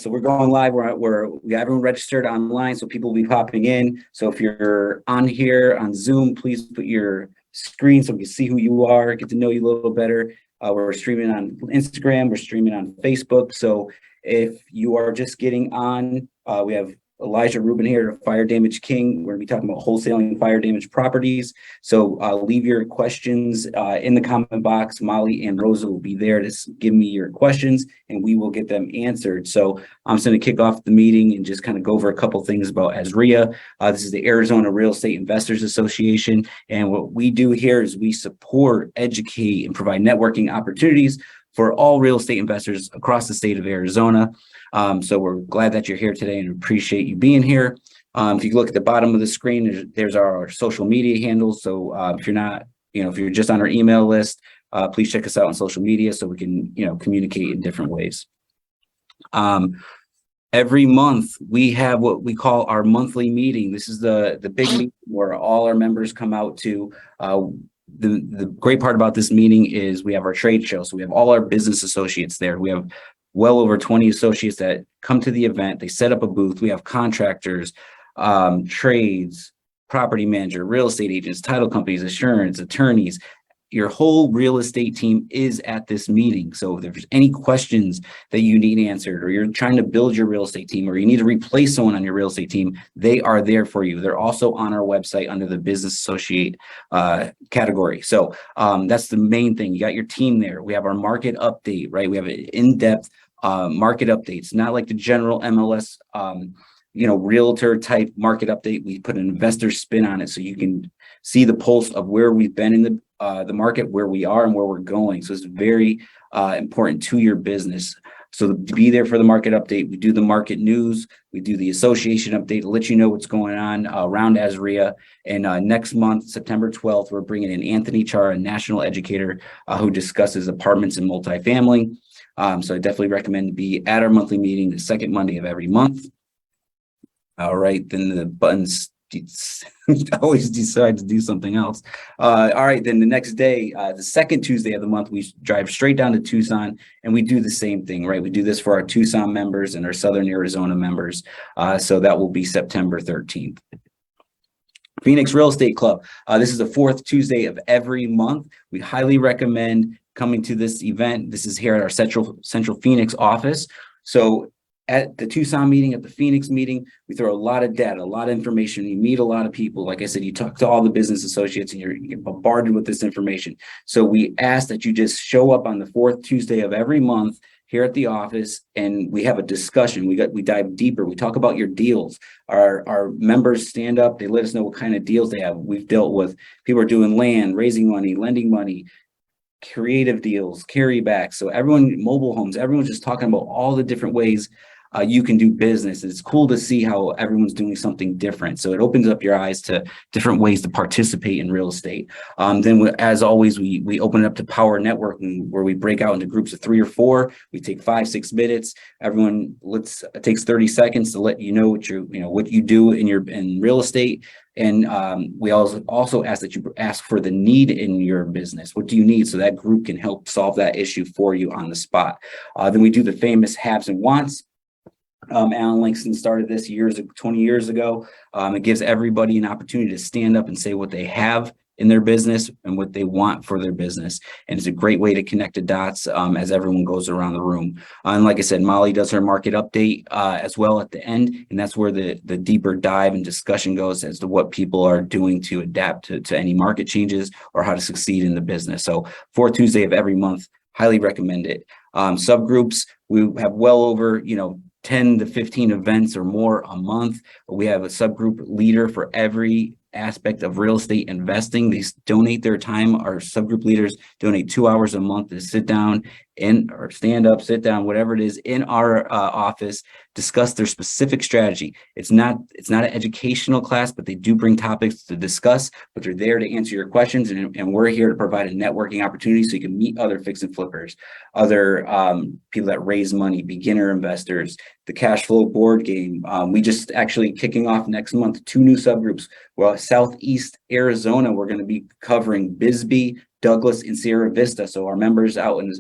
so we're going live. We got everyone registered online, so people will be popping in. So if you're on here on Zoom, please put your screen so we can see who you are, get to know you a little better. We're streaming on Instagram, we're streaming on Facebook. So if you are just getting on, we have Elijah.rubin here, Fire Damage King. We're going to be talking about wholesaling fire damage properties. So leave your questions in the comment box. Molly and Rosa will be there to give me your questions and we will get them answered. So I'm just going to kick off the meeting and just kind of go over a couple things about AZREIA. This is the Arizona Real Estate Investors Association. And what we do here is we support, educate, and provide networking opportunities for all real estate investors across the state of Arizona. So we're glad that you're here today and appreciate you being here. If you look at the bottom of the screen, there's our social media handles. So if you're not, if you're just on our email list, please check us out on social media so we can, communicate in different ways. Every month we have what we call our monthly meeting. This is the big meeting where all our members come out to. The great part about this meeting is we have our trade show. So we have all our business associates there. We have well over 20 associates that come to the event. They set up a booth. We have contractors, trades, property manager, real estate agents, title companies, insurance, attorneys. Your whole real estate team is at this meeting. So if there's any questions that you need answered, or you're trying to build your real estate team, or you need to replace someone on your real estate team, they are there for you. They're also on our website under the business associate category. So that's the main thing. You got your team there. We have our market update, right? We have an in-depth market updates, not like the general MLS, realtor type market update. We put an investor spin on it so you can see the pulse of where we've been in the market, where we are and where we're going. So it's very important to your business. So to be there for the market update, we do the market news, we do the association update to let you know what's going on around AZREIA. And next month, September 12th, we're bringing in Anthony Char, a national educator who discusses apartments and multifamily. So I definitely recommend to be at our monthly meeting the second Monday of every month. All right, then the buttons always decide to do something else. All right, then the next day, the second Tuesday of the month, we drive straight down to Tucson and we do the same thing, right? We do this for our Tucson members and our Southern Arizona members. So that will be September 13th. Phoenix Real Estate Club. This is the fourth Tuesday of every month. We highly recommend coming to this event. This is here at our Central Phoenix office. So at the Tucson meeting, at the Phoenix meeting, we throw a lot of data, a lot of information. You meet a lot of people. Like I said, you talk to all the business associates and you get bombarded with this information. So we ask that you just show up on the fourth Tuesday of every month here at the office and we have a discussion. We dive deeper. We talk about your deals. Our members stand up. They let us know what kind of deals they have. We've dealt with people are doing land, raising money, lending money, creative deals, carrybacks. So everyone, mobile homes, everyone's just talking about all the different ways you can do business. It's cool to see how everyone's doing something different. So it opens up your eyes to different ways to participate in real estate. Then as always, we open it up to power networking where we break out into groups of 3 or 4. We take 5-6 minutes. Everyone it takes 30 seconds to let you know what you do in real estate. And we also ask that you ask for the need in your business. What do you need? So that group can help solve that issue for you on the spot. Then we do the famous haves and wants. Alan Langston started this 20 years ago. It gives everybody an opportunity to stand up and say what they have in their business and what they want for their business. And it's a great way to connect the dots as everyone goes around the room. And like I said, Molly does her market update as well at the end. And that's where the deeper dive and discussion goes as to what people are doing to adapt to any market changes or how to succeed in the business. So fourth Tuesday of every month, highly recommend it. Subgroups, we have well over, 10 to 15 events or more a month. We have a subgroup leader for every aspect of real estate investing. They donate their time. Our subgroup leaders donate 2 hours a month to sit down or stand up, sit down, whatever it is in our office, discuss their specific strategy. It's not an educational class, but they do bring topics to discuss, but they're there to answer your questions. And we're here to provide a networking opportunity so you can meet other fix and flippers, other people that raise money, beginner investors, the cash flow board game. We just actually kicking off next month 2 new subgroups. Well, Southeast Arizona, we're going to be covering Bisbee, Douglas, and Sierra Vista. So our members out in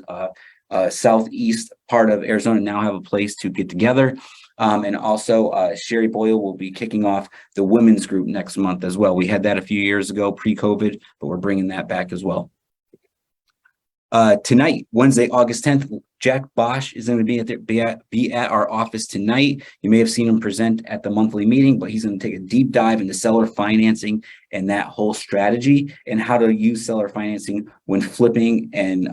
southeast part of Arizona now have a place to get together. And also Sherry Boyle will be kicking off the women's group next month as well. We had that a few years ago pre-COVID, but we're bringing that back as well. Tonight, Wednesday, August 10th, Jack Bosch is going to be at our office tonight. You may have seen him present at the monthly meeting, but he's going to take a deep dive into seller financing and that whole strategy and how to use seller financing when flipping and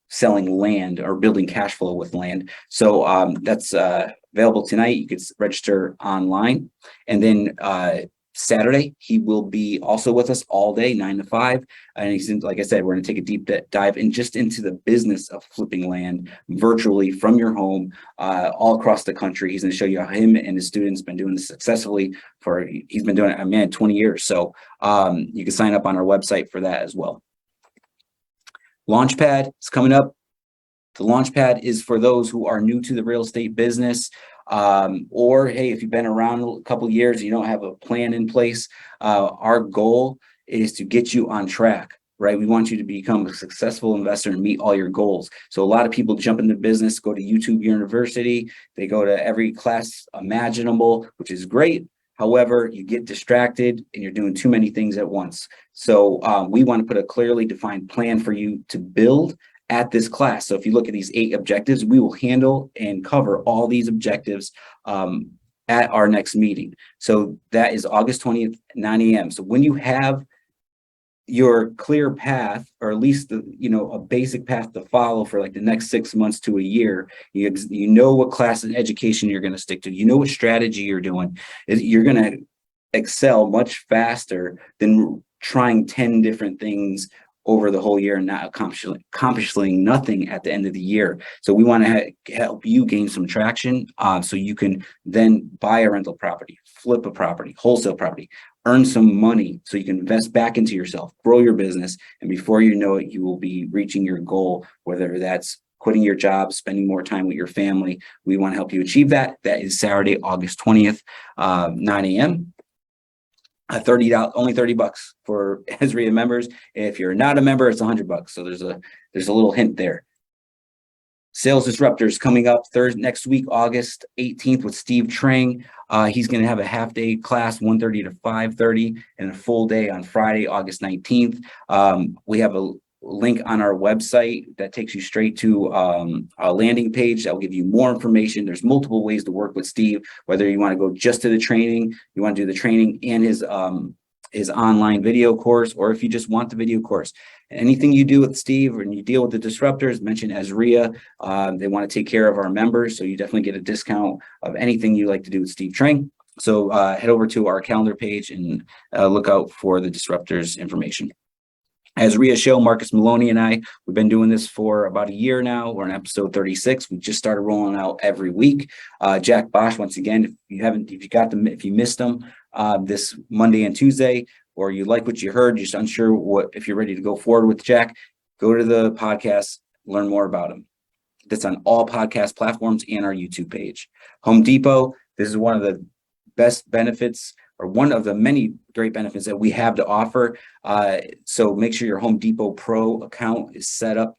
selling land or building cash flow with land. So that's available tonight. You can register online. And then Saturday, he will be also with us all day, 9 to 5. And he's, like I said, we're going to take a deep dive into the business of flipping land virtually from your home all across the country. He's going to show you how him and his students been doing this successfully he's been doing it, 20 years. So you can sign up on our website for that as well. Launchpad is coming up. The Launchpad is for those who are new to the real estate business. Or hey, if you've been around a couple of years, you don't have a plan in place. Our goal is to get you on track, right? We want you to become a successful investor and meet all your goals. So a lot of people jump into business, go to YouTube University, they go to every class imaginable, which is great. However, you get distracted and you're doing too many things at once. So we want to put a clearly defined plan for you to build at this class. So if you look at these 8 objectives, we will handle and cover all these objectives at our next meeting. So that is August 20th, 9 a.m. So when you have your clear path, or at least a basic path to follow for like the next 6 months to a year, you know what class and education you're going to stick to, you know what strategy you're doing, you're going to excel much faster than trying 10 different things over the whole year and not accomplishing nothing at the end of the year. So we want to help you gain some traction so you can then buy a rental property, flip a property, wholesale property, earn some money so you can invest back into yourself, grow your business. And before you know it, you will be reaching your goal, whether that's quitting your job, spending more time with your family. We want to help you achieve that. That is Saturday, August 20th, 9 a.m. $30, only $30 for AZREIA members. If you're not a member, it's $100. So there's a little hint there. Sales Disruptors coming up next week, August 18th with Steve Trang. He's going to have a half day class, 1:30 to 5:30, and a full day on Friday, August 19th. We have a link on our website that takes you straight to a landing page that will give you more information. There's multiple ways to work with Steve, whether you want to go just to the training, you want to do the training and his online video course, or if you just want the video course. Anything you do with Steve and you deal with the disruptors, mention AZREIA. They want to take care of our members, so you definitely get a discount of anything you like to do with Steve Trang. So head over to our calendar page and look out for the disruptors information. AZREIA show, Marcus Maloney and I, we've been doing this for about a year now. We're on episode 36. We just started rolling out every week. Jack Bosch, once again, if you missed them this Monday and Tuesday, or you like what you heard, just unsure if you're ready to go forward with Jack, go to the podcast, learn more about him. That's on all podcast platforms and our YouTube page. Home Depot, this is one of the best benefits, or one of the many great benefits that we have to offer. So make sure your Home Depot Pro account is set up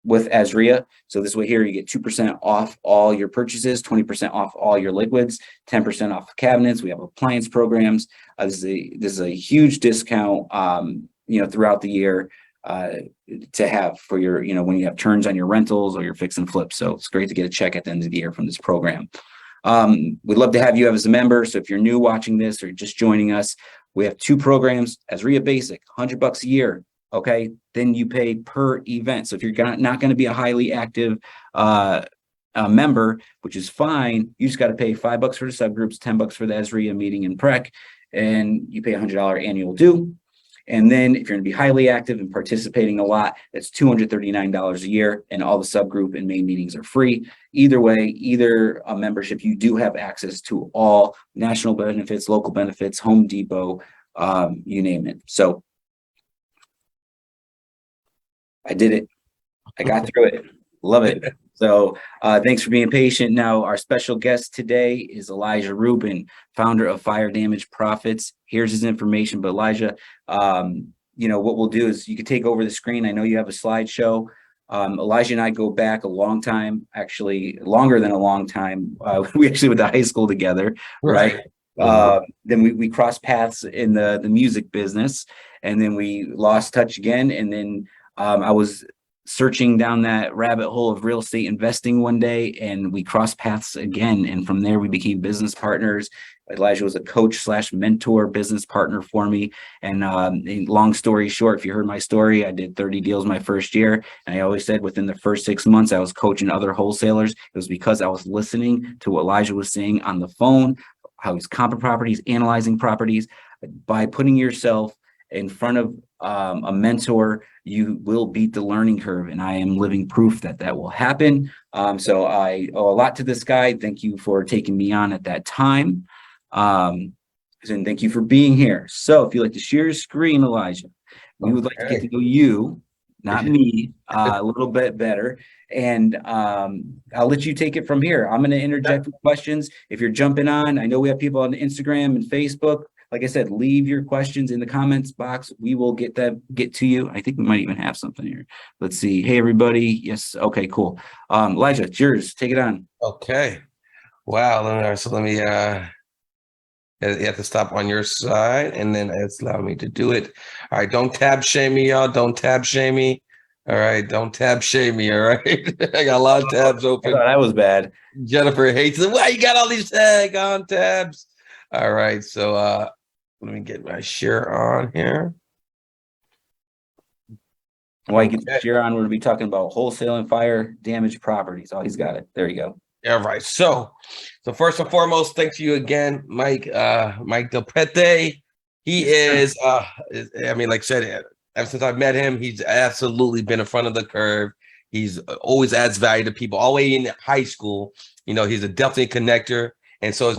with AZREIA. So this way here, you get 2% off all your purchases, 20% off all your liquids, 10% off cabinets. We have appliance programs. This is a huge discount, throughout the year to have for your, when you have turns on your rentals or your fix and flip. So it's great to get a check at the end of the year from this program. We'd love to have you as a member. So if you're new watching this or just joining us, we have 2 programs. AZREIA Basic, $100 a year. Okay, then you pay per event. So if you're not going to be a highly active member, which is fine, you just got to pay $5 for the subgroups, $10 for the AZREIA meeting and prec, and you pay $100 annual due. And then if you're going to be highly active and participating a lot, that's $239 a year, and all the subgroup and main meetings are free. Either way, either a membership, you do have access to all national benefits, local benefits, Home Depot, you name it. So I did it. I got through it. Love it. So thanks for being patient. Now, our special guest today is Elijah Rubin, founder of Fire Damage Profits. Here's his information. But Elijah, what we'll do is you can take over the screen. I know you have a slideshow. Elijah and I go back a long time, actually longer than a long time. We actually went to high school together, right? Right. Mhm. Then we crossed paths in the music business, and then we lost touch again. And then I was searching down that rabbit hole of real estate investing one day, and we crossed paths again. And from there, we became business partners. Elijah was a coach slash mentor business partner for me. And long story short, if you heard my story, I did 30 deals my first year. And I always said within the first 6 months, I was coaching other wholesalers. It was because I was listening to what Elijah was saying on the phone, how he's comping properties, analyzing properties. By putting yourself in front of a mentor, you will beat the learning curve. And I am living proof that that will happen. So I owe a lot to this guy. Thank you for taking me on at that time. And thank you for being here. So if you'd like to share your screen, Elijah, we would like to get to know you, not me, a little bit better. And I'll let you take it from here. I'm going to interject with questions. If you're jumping on, I know we have people on Instagram and Facebook. Like I said, leave your questions in the comments box. We will get to you. I think we might even have something here. Let's see. Hey, everybody. Yes. Okay, cool. Elijah, it's yours. Take it on. Okay. Wow. Let me you have to stop on your side, and then it's allowed me to do it. All right, don't tab shame me, y'all. Don't tab shame me. All right, don't tab shame me. All right, I got a lot of tabs I open. thought that was bad. Jennifer hates it. Why you got all these tag on tabs? All right, so let me get my share on here. While you get the share on, we're going to be talking about wholesaling fire damage properties. Oh, he's got it. There you go. All right. So first and foremost, thanks to you again, Mike Del Prete. He is, I mean, like I said, ever since I met him, he's absolutely been in front of the curve. He's always adds value to people. All the way in high school, you know, he's a definitely connector. And so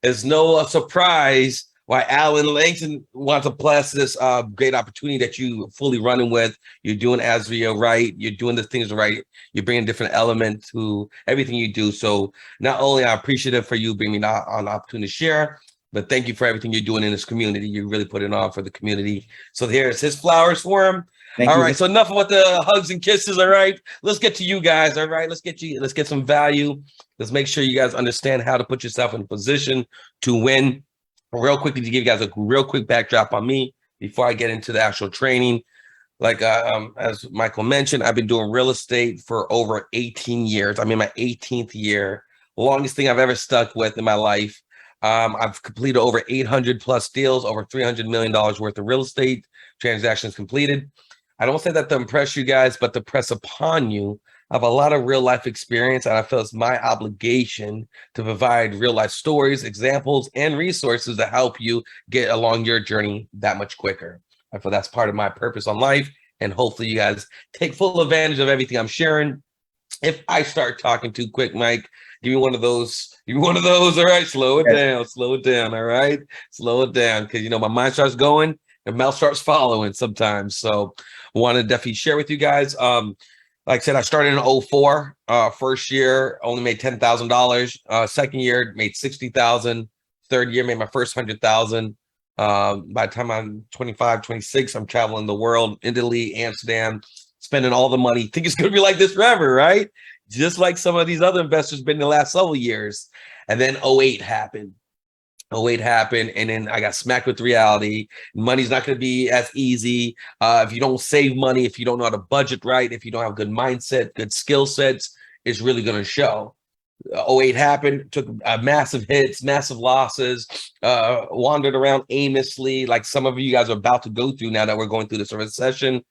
it's no surprise why Alan Langston wants to bless this great opportunity that you fully running with. You're doing AZREIA right. You're doing the things right. You're bringing different elements to everything you do. So not only am I appreciative for you bringing me on the opportunity to share, but thank you for everything you're doing in this community. You really put it on for the community. So here's his flowers for him. Thank all you. right. So enough about the hugs and kisses. All right. Let's get to you guys. All right. Let's get some value. Let's make sure you guys understand how to put yourself in a position to win. Real quickly, to give you guys a real quick backdrop on me before I get into the actual training. Like as Michael mentioned, I've been doing real estate for over 18 years. I'm in my 18th year, longest thing I've ever stuck with in my life. I've completed over 800 plus deals, over $300 million worth of real estate transactions completed. I don't say that to impress you guys, but to press upon you. I have a lot of real life experience, and I feel it's my obligation to provide real life stories, examples, and resources to help you get along your journey that much quicker. I feel that's part of my purpose on life, and hopefully you guys take full advantage of everything I'm sharing. If I start talking too quick, Mike, give me one of those. Give me one of those. All right, slow it down. Slow it down. All right, slow it down, because you know my mind starts going and mouth starts following sometimes. So, I want to definitely share with you guys. Like I said, I started in 2004. First year only made $10,000. Second year made $60,000. Third year made my first $100,000. By the time I'm 25, 26, I'm traveling the world, Italy, Amsterdam, spending all the money. Think it's going to be like this forever, right? Just like some of these other investors been in the last several years. And then 2008 happened. 2008 happened, and then I got smacked with reality. Money's not going to be as easy if you don't save money, if you don't know how to budget right, if you don't have a good mindset, good skill sets. It's really going to show. 2008 happened, took massive hits, massive losses, wandered around aimlessly, like some of you guys are about to go through now that we're going through this recession.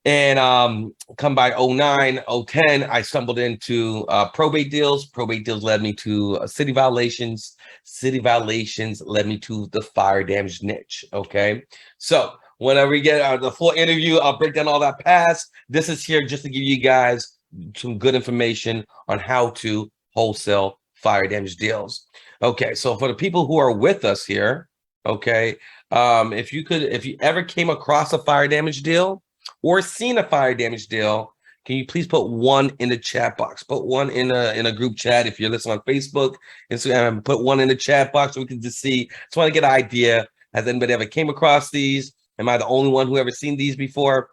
And come by 2009, 2010, I stumbled into probate deals. Probate deals led me to city violations. City violations led me to the fire damage niche. Okay. So whenever we get the full interview, I'll break down all that past. This is here just to give you guys some good information on how to wholesale fire damage deals. Okay. So for the people who are with us here, okay, if you ever came across a fire damage deal, or seen a fire damage deal, can you please put one in the chat box? Put one in a group chat. If you're listening on Facebook, Instagram, put one in the chat box so we can just see. Just want to get an idea. Has anybody ever came across these? Am I the only one who ever seen these before?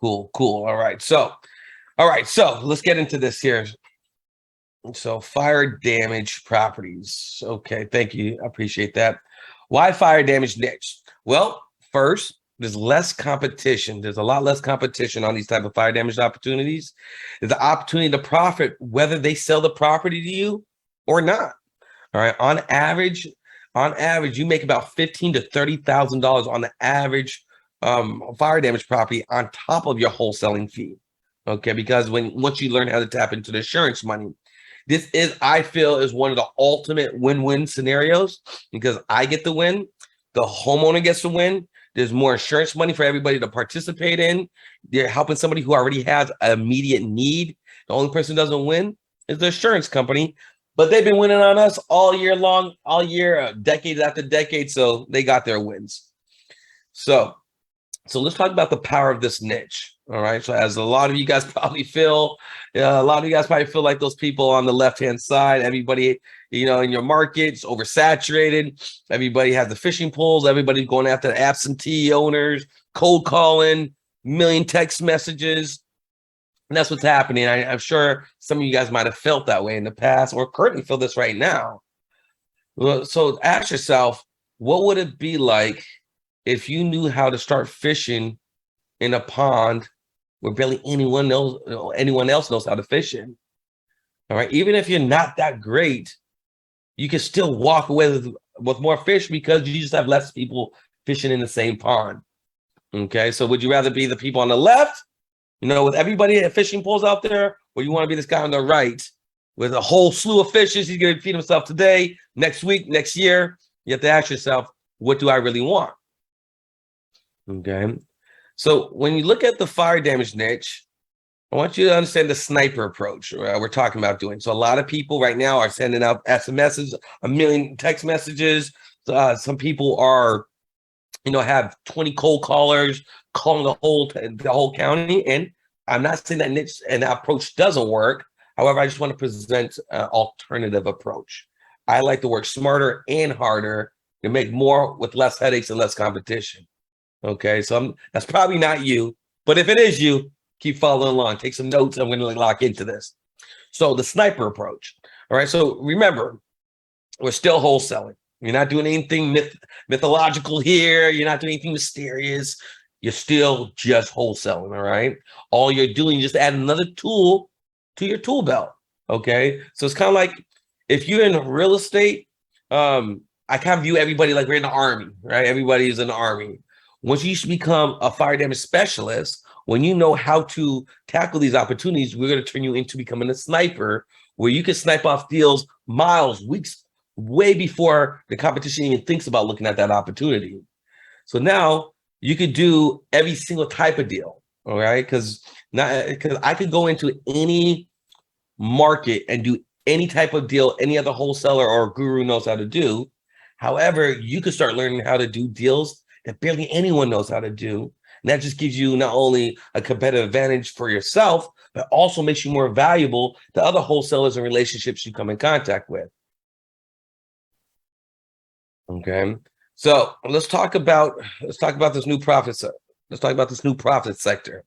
Cool. All right. So let's get into this here. So fire damage properties. Okay, thank you. I appreciate that. Why fire damage niche? Well, first, there's less competition. There's a lot less competition on these type of fire damage opportunities. There's the opportunity to profit whether they sell the property to you or not. All right. On average, you make about $15,000 to $30,000 on the average fire damage property on top of your wholesaling fee. Okay, because once you learn how to tap into the insurance money, this is, I feel, is one of the ultimate win-win scenarios because I get the win, the homeowner gets the win. There's more insurance money for everybody to participate in. They're helping somebody who already has an immediate need. The only person who doesn't win is the insurance company, but they've been winning on us all year long, all year, decades after decade. So they got their wins. So let's talk about the power of this niche. All right. So as a lot of you guys probably feel, like those people on the left-hand side, everybody, in your market's oversaturated. Everybody has the fishing poles. Everybody's going after the absentee owners, cold calling, million text messages. And that's what's happening. I'm sure some of you guys might have felt that way in the past or currently feel this right now. So ask yourself, what would it be like if you knew how to start fishing in a pond where barely anyone else knows how to fish in? All right. Even if you're not that great, you can still walk away with more fish because you just have less people fishing in the same pond. Okay. So would you rather be the people on the left, with everybody at fishing poles out there, or you want to be this guy on the right with a whole slew of fishes? He's going to feed himself today, next week, next year. You have to ask yourself, what do I really want? Okay. So when you look at the fire damage niche, I want you to understand the sniper approach we're talking about doing. So a lot of people right now are sending out SMSs, a million text messages. Some people are, have 20 cold callers calling the whole county. And I'm not saying that niche and that approach doesn't work. However, I just want to present an alternative approach. I like to work smarter and harder to make more with less headaches and less competition. Okay, so that's probably not you, but if it is you, keep following along. Take some notes. I'm going to lock into this. So the sniper approach. All right, so remember, we're still wholesaling. You're not doing anything mythological here. You're not doing anything mysterious. You're still just wholesaling, all right? All you're doing is just add another tool to your tool belt, okay? So it's kind of like if you're in real estate, I kind of view everybody like we're in the army, right? Everybody's in the army. Once you become a fire damage specialist, when you know how to tackle these opportunities, we're going to turn you into becoming a sniper where you can snipe off deals miles, weeks, way before the competition even thinks about looking at that opportunity. So now you could do every single type of deal, all right? Because I could go into any market and do any type of deal any other wholesaler or guru knows how to do. However, you could start learning how to do deals that barely anyone knows how to do. And that just gives you not only a competitive advantage for yourself, but also makes you more valuable to other wholesalers and relationships you come in contact with. Okay. So let's talk about this new profit. Let's talk about this new profit sector.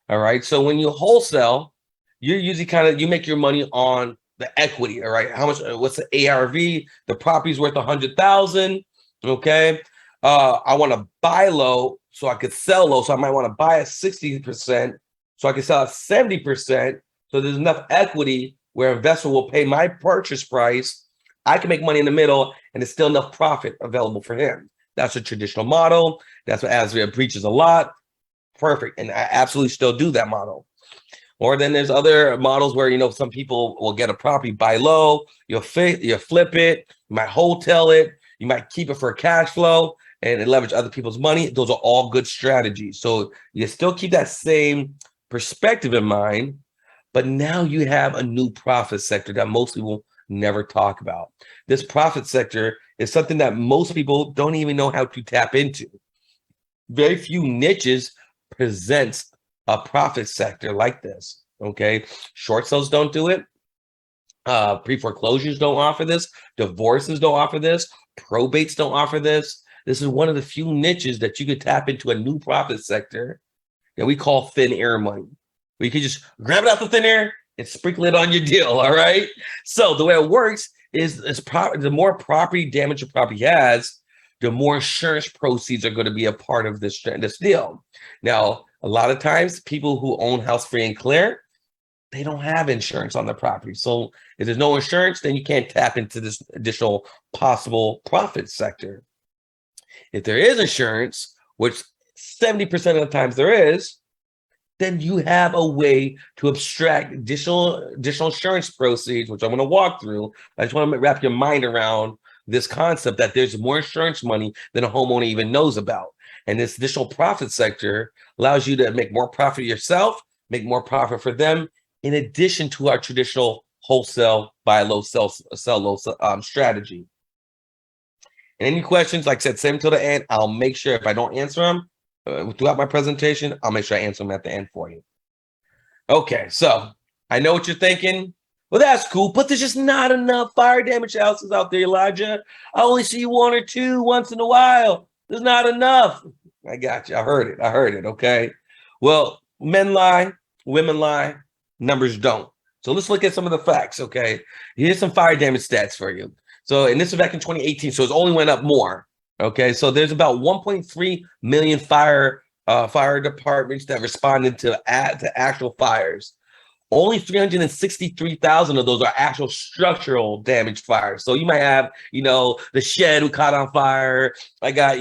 All right. So when you wholesale, you're usually you make your money on the equity. All right. How much, what's the ARV? The property's worth 100,000. Okay. I want to buy low so I could sell low. So I might want to buy at 60% so I can sell at 70%. So there's enough equity where investor will pay my purchase price. I can make money in the middle and there's still enough profit available for him. That's a traditional model. That's what AZREIA preaches a lot. Perfect. And I absolutely still do that model. Or then there's other models where, some people will get a property, buy low, you'll flip it, you might wholesale it, you might keep it for cash flow and leverage other people's money. Those are all good strategies. So you still keep that same perspective in mind, but now you have a new profit sector that most people never talk about. This profit sector is something that most people don't even know how to tap into. Very few niches present a profit sector like this. Okay, short sales don't do it. Pre-foreclosures don't offer this. Divorces don't offer this. Probates don't offer this. This is one of the few niches that you could tap into a new profit sector that we call thin air money. Where you can just grab it out the thin air and sprinkle it on your deal, all right? So the way it works is the more property damage your property has, the more insurance proceeds are going to be a part of this deal. Now, a lot of times people who own house free and clear, they don't have insurance on their property. So if there's no insurance, then you can't tap into this additional possible profit sector. If there is insurance, which 70% of the times there is, then you have a way to abstract additional insurance proceeds, which I'm going to walk through. I just want to wrap your mind around this concept that there's more insurance money than a homeowner even knows about. And this additional profit sector allows you to make more profit yourself, make more profit for them, in addition to our traditional wholesale, buy low, sell low strategy. And any questions, like I said, send them till the end. I'll make sure if I don't answer them throughout my presentation, I'll make sure I answer them at the end for you. Okay, so I know what you're thinking. Well, that's cool, but there's just not enough fire damage houses out there, Elijah. I only see one or two once in a while. There's not enough. I got you. I heard it. Okay. Well, men lie, women lie, numbers don't. So let's look at some of the facts. Okay. Here's some fire damage stats for you. So, and this is back in 2018. So it's only went up more. Okay. So there's about 1.3 million fire departments that responded to actual fires. Only 363,000 of those are actual structural damage fires. So you might have, the shed who caught on fire. I got,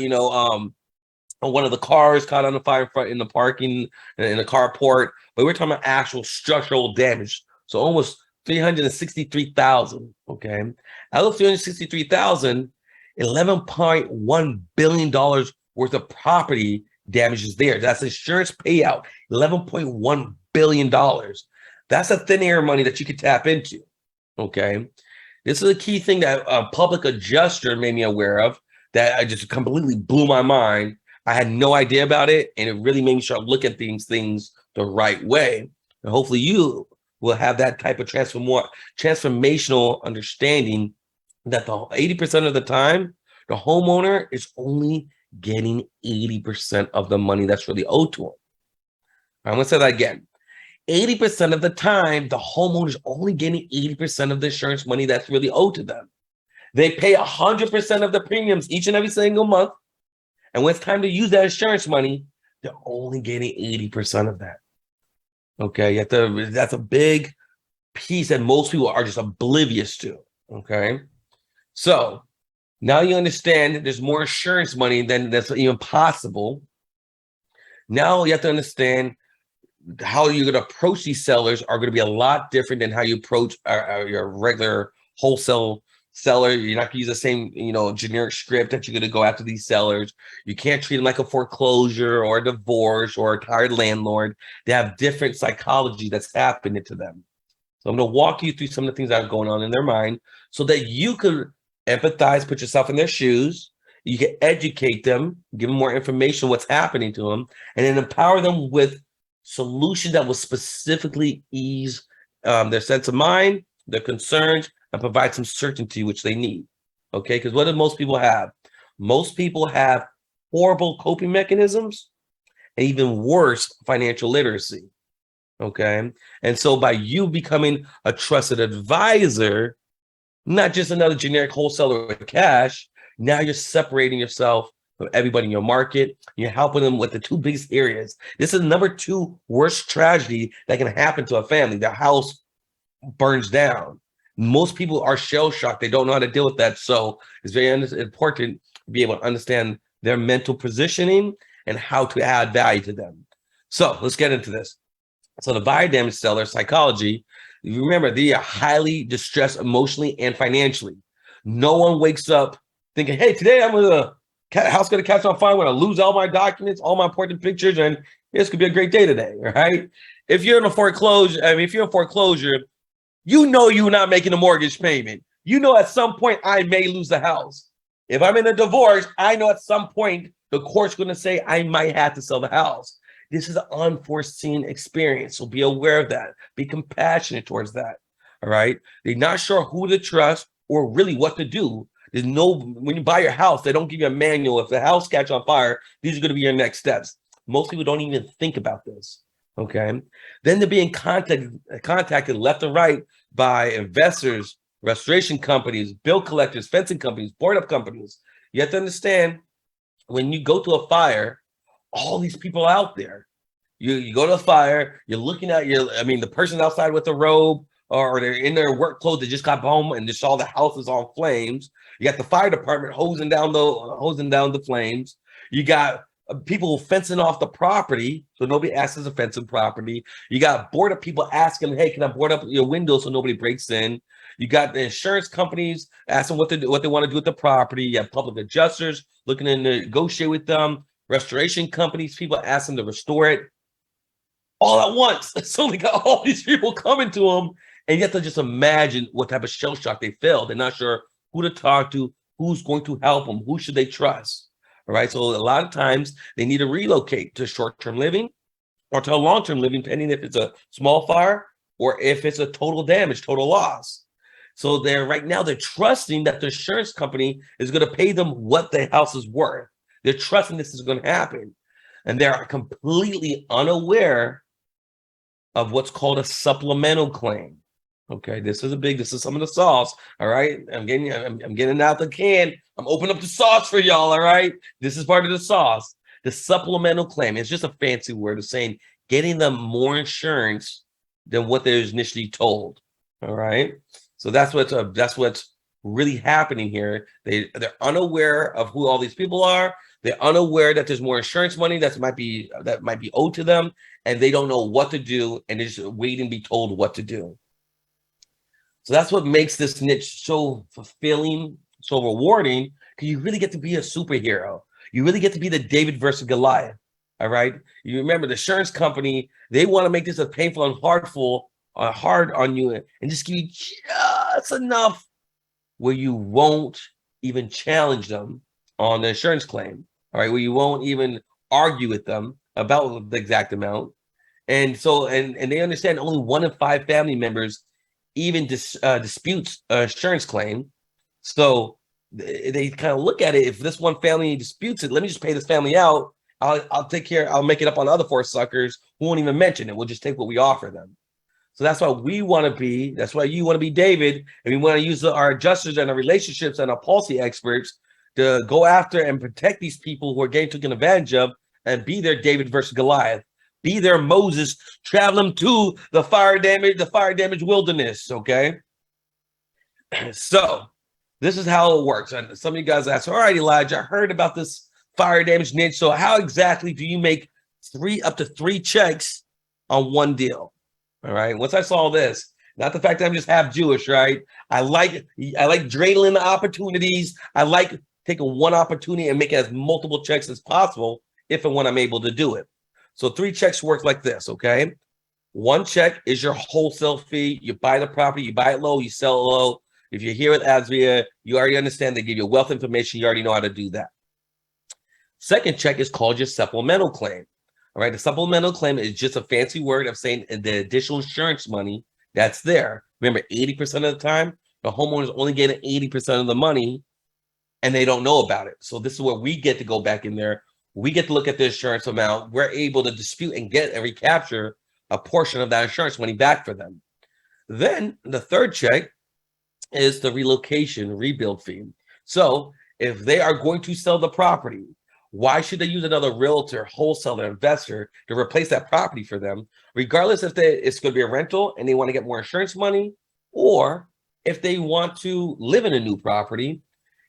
one of the cars caught on the fire in the parking in the carport. But we're talking about actual structural damage. So almost 363,000. Okay. Out of 363,000, $11.1 billion worth of property damage is there. That's insurance payout. $11.1 billion. That's a thin air money that you could tap into. Okay. This is a key thing that a public adjuster made me aware of that I just completely blew my mind. I had no idea about it, and it really made me start looking at things the right way. And hopefully you will have that type of transformational understanding that the 80% of the time, the homeowner is only getting 80% of the money that's really owed to them. I'm going to say that again. 80% of the time, the homeowner is only getting 80% of the insurance money that's really owed to them. They pay 100% of the premiums each and every single month. And when it's time to use that insurance money, they're only getting 80% of that. Okay, that's a big piece that most people are just oblivious to. Okay, so now you understand that there's more insurance money than that's even possible. Now you have to understand how you're going to approach these sellers are going to be a lot different than how you approach your regular wholesale seller. You're not going to use the same, generic script that you're going to go after these sellers. You can't treat them like a foreclosure or a divorce or a tired landlord. They have different psychology that's happening to them. So I'm going to walk you through some of the things that are going on in their mind so that you could empathize, put yourself in their shoes. You can educate them, give them more information, what's happening to them, and then empower them with solutions that will specifically ease their sense of mind, their concerns, and provide some certainty which they need. Okay, because what do most people have? Most people have horrible coping mechanisms and even worse, financial literacy. Okay, and so by you becoming a trusted advisor, not just another generic wholesaler with cash, now you're separating yourself from everybody in your market. You're helping them with the two biggest areas. This is number 2 worst tragedy that can happen to a family. Their house burns down. Most people are shell shocked. They don't know how to deal with that. So it's very important to be able to understand their mental positioning and how to add value to them. So let's get into this. So the fire damage seller psychology, you remember, they are highly distressed emotionally and financially. No one wakes up thinking, hey, today house going to catch on fire. I'm going to lose all my documents, all my important pictures, and this could be a great day today, right? If you're in a foreclosure, you're not making a mortgage payment. At some point I may lose the house. If I'm in a divorce, I know at some point the court's going to say I might have to sell the house. This is an unforeseen experience, so be aware of that. Be compassionate towards that, all right? They're not sure who to trust or really what to do. When you buy your house, they don't give you a manual. If the house catch on fire, these are going to be your next steps. Most people don't even think about this. Okay. Then they're being contacted left and right by investors, restoration companies, bill collectors, fencing companies, board up companies. You have to understand, when you go to a fire, all these people out there, you go to a fire, you're looking at the person outside with the robe, or they're in their work clothes, they just got home and just saw the house is on flames. You got the fire department hosing down the flames. You got people fencing off the property so nobody asks to fence the property. You got board up people asking, hey, can I board up your windows so nobody breaks in? You got the insurance companies asking what they want to do with the property. You have public adjusters looking to negotiate with them. Restoration companies, people asking to restore it all at once. So they got all these people coming to them, and you have to just imagine what type of shell shock they feel. They're not sure who to talk to, who's going to help them, who should they trust. All right. So a lot of times they need to relocate to short-term living or to a long-term living, depending if it's a small fire or if it's a total damage, total loss. So right now they're trusting that the insurance company is going to pay them what the house is worth. They're trusting this is going to happen. And they're completely unaware of what's called a supplemental claim. Okay, this is some of the sauce. All right, I'm getting out the can. I'm opening up the sauce for y'all. All right, this is part of the sauce. The supplemental claim is just a fancy word of saying getting them more insurance than what they're initially told. All right, so that's what's really happening here. They're unaware of who all these people are. They're unaware that there's more insurance money that might be owed to them, and they don't know what to do, and they're just waiting to be told what to do. So that's what makes this niche so fulfilling, so rewarding, because you really get to be a superhero. You really get to be the David versus Goliath. All right. You remember the insurance company, they want to make this as painful and hard on you and just give you just enough where you won't even challenge them on the insurance claim. All right, where you won't even argue with them about the exact amount. And so, and they understand only 1 in 5 family members even disputes insurance claim. So they kind of look at it. If this one family disputes it, let me just pay this family out. I'll take care. I'll make it up on the other 4 suckers who won't even mention it. We'll just take what we offer them. So that's why we want to be. That's why you want to be David, and we want to use our adjusters and our relationships and our policy experts to go after and protect these people who are getting taken advantage of, and be their David versus Goliath. Be their Moses, travel them to the fire damage wilderness. Okay. So this is how it works. And some of you guys ask, all right, Elijah, I heard about this fire damage niche. So how exactly do you make up to 3 checks on one deal? All right. Once I saw this, not the fact that I'm just half Jewish, right? I like dreidling the opportunities. I like taking one opportunity and make it as multiple checks as possible if and when I'm able to do it. So 3 checks work like this, okay? 1 check is your wholesale fee. You buy the property, you buy it low, you sell it low. If you're here with AZREIA, you already understand they give you wealth information. You already know how to do that. 2nd check is called your supplemental claim. All right, the supplemental claim is just a fancy word of saying the additional insurance money that's there. Remember, 80% of the time, the homeowners only get 80% of the money, and they don't know about it. So this is where we get to go back in there. We get to look at the insurance amount. We're able to dispute and get and recapture a portion of that insurance money back for them. Then the 3rd check is the relocation rebuild fee. So if they are going to sell the property, why should they use another realtor, wholesaler, investor to replace that property for them, regardless if it's going to be a rental and they want to get more insurance money, or if they want to live in a new property?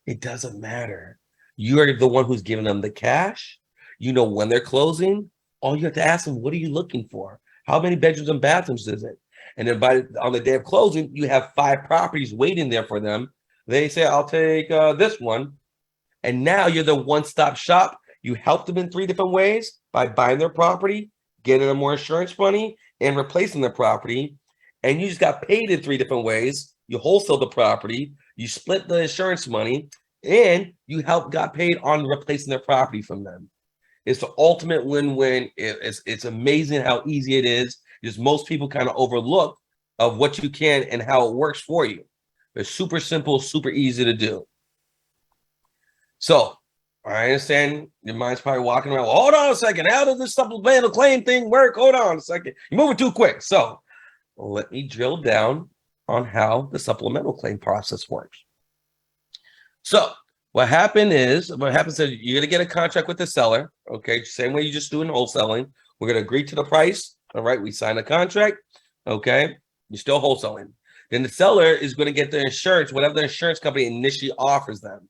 It doesn't matter. You are the one who's giving them the cash. You know when they're closing. All you have to ask them, what are you looking for? How many bedrooms and bathrooms is it? And then on the day of closing, you have 5 properties waiting there for them. They say, I'll take this one. And now you're the one-stop shop. You help them in 3 different ways: by buying their property, getting them more insurance money, and replacing their property. And you just got paid in 3 different ways. You wholesale the property, you split the insurance money, and you got paid on replacing their property from them. It's the ultimate win-win. It's amazing how easy it is. Just most people kind of overlook of what you can and how it works for you. It's super simple, super easy to do. So I understand your mind's probably walking around. Well, hold on a second. How does this supplemental claim thing work? Hold on a second. You're moving too quick. So let me drill down on how the supplemental claim process works. So what happens is you're going to get a contract with the seller. Okay. Same way you just do in wholesaling. We're going to agree to the price. All right. We sign a contract. Okay. You're still wholesaling. Then the seller is going to get the insurance, whatever the insurance company initially offers them.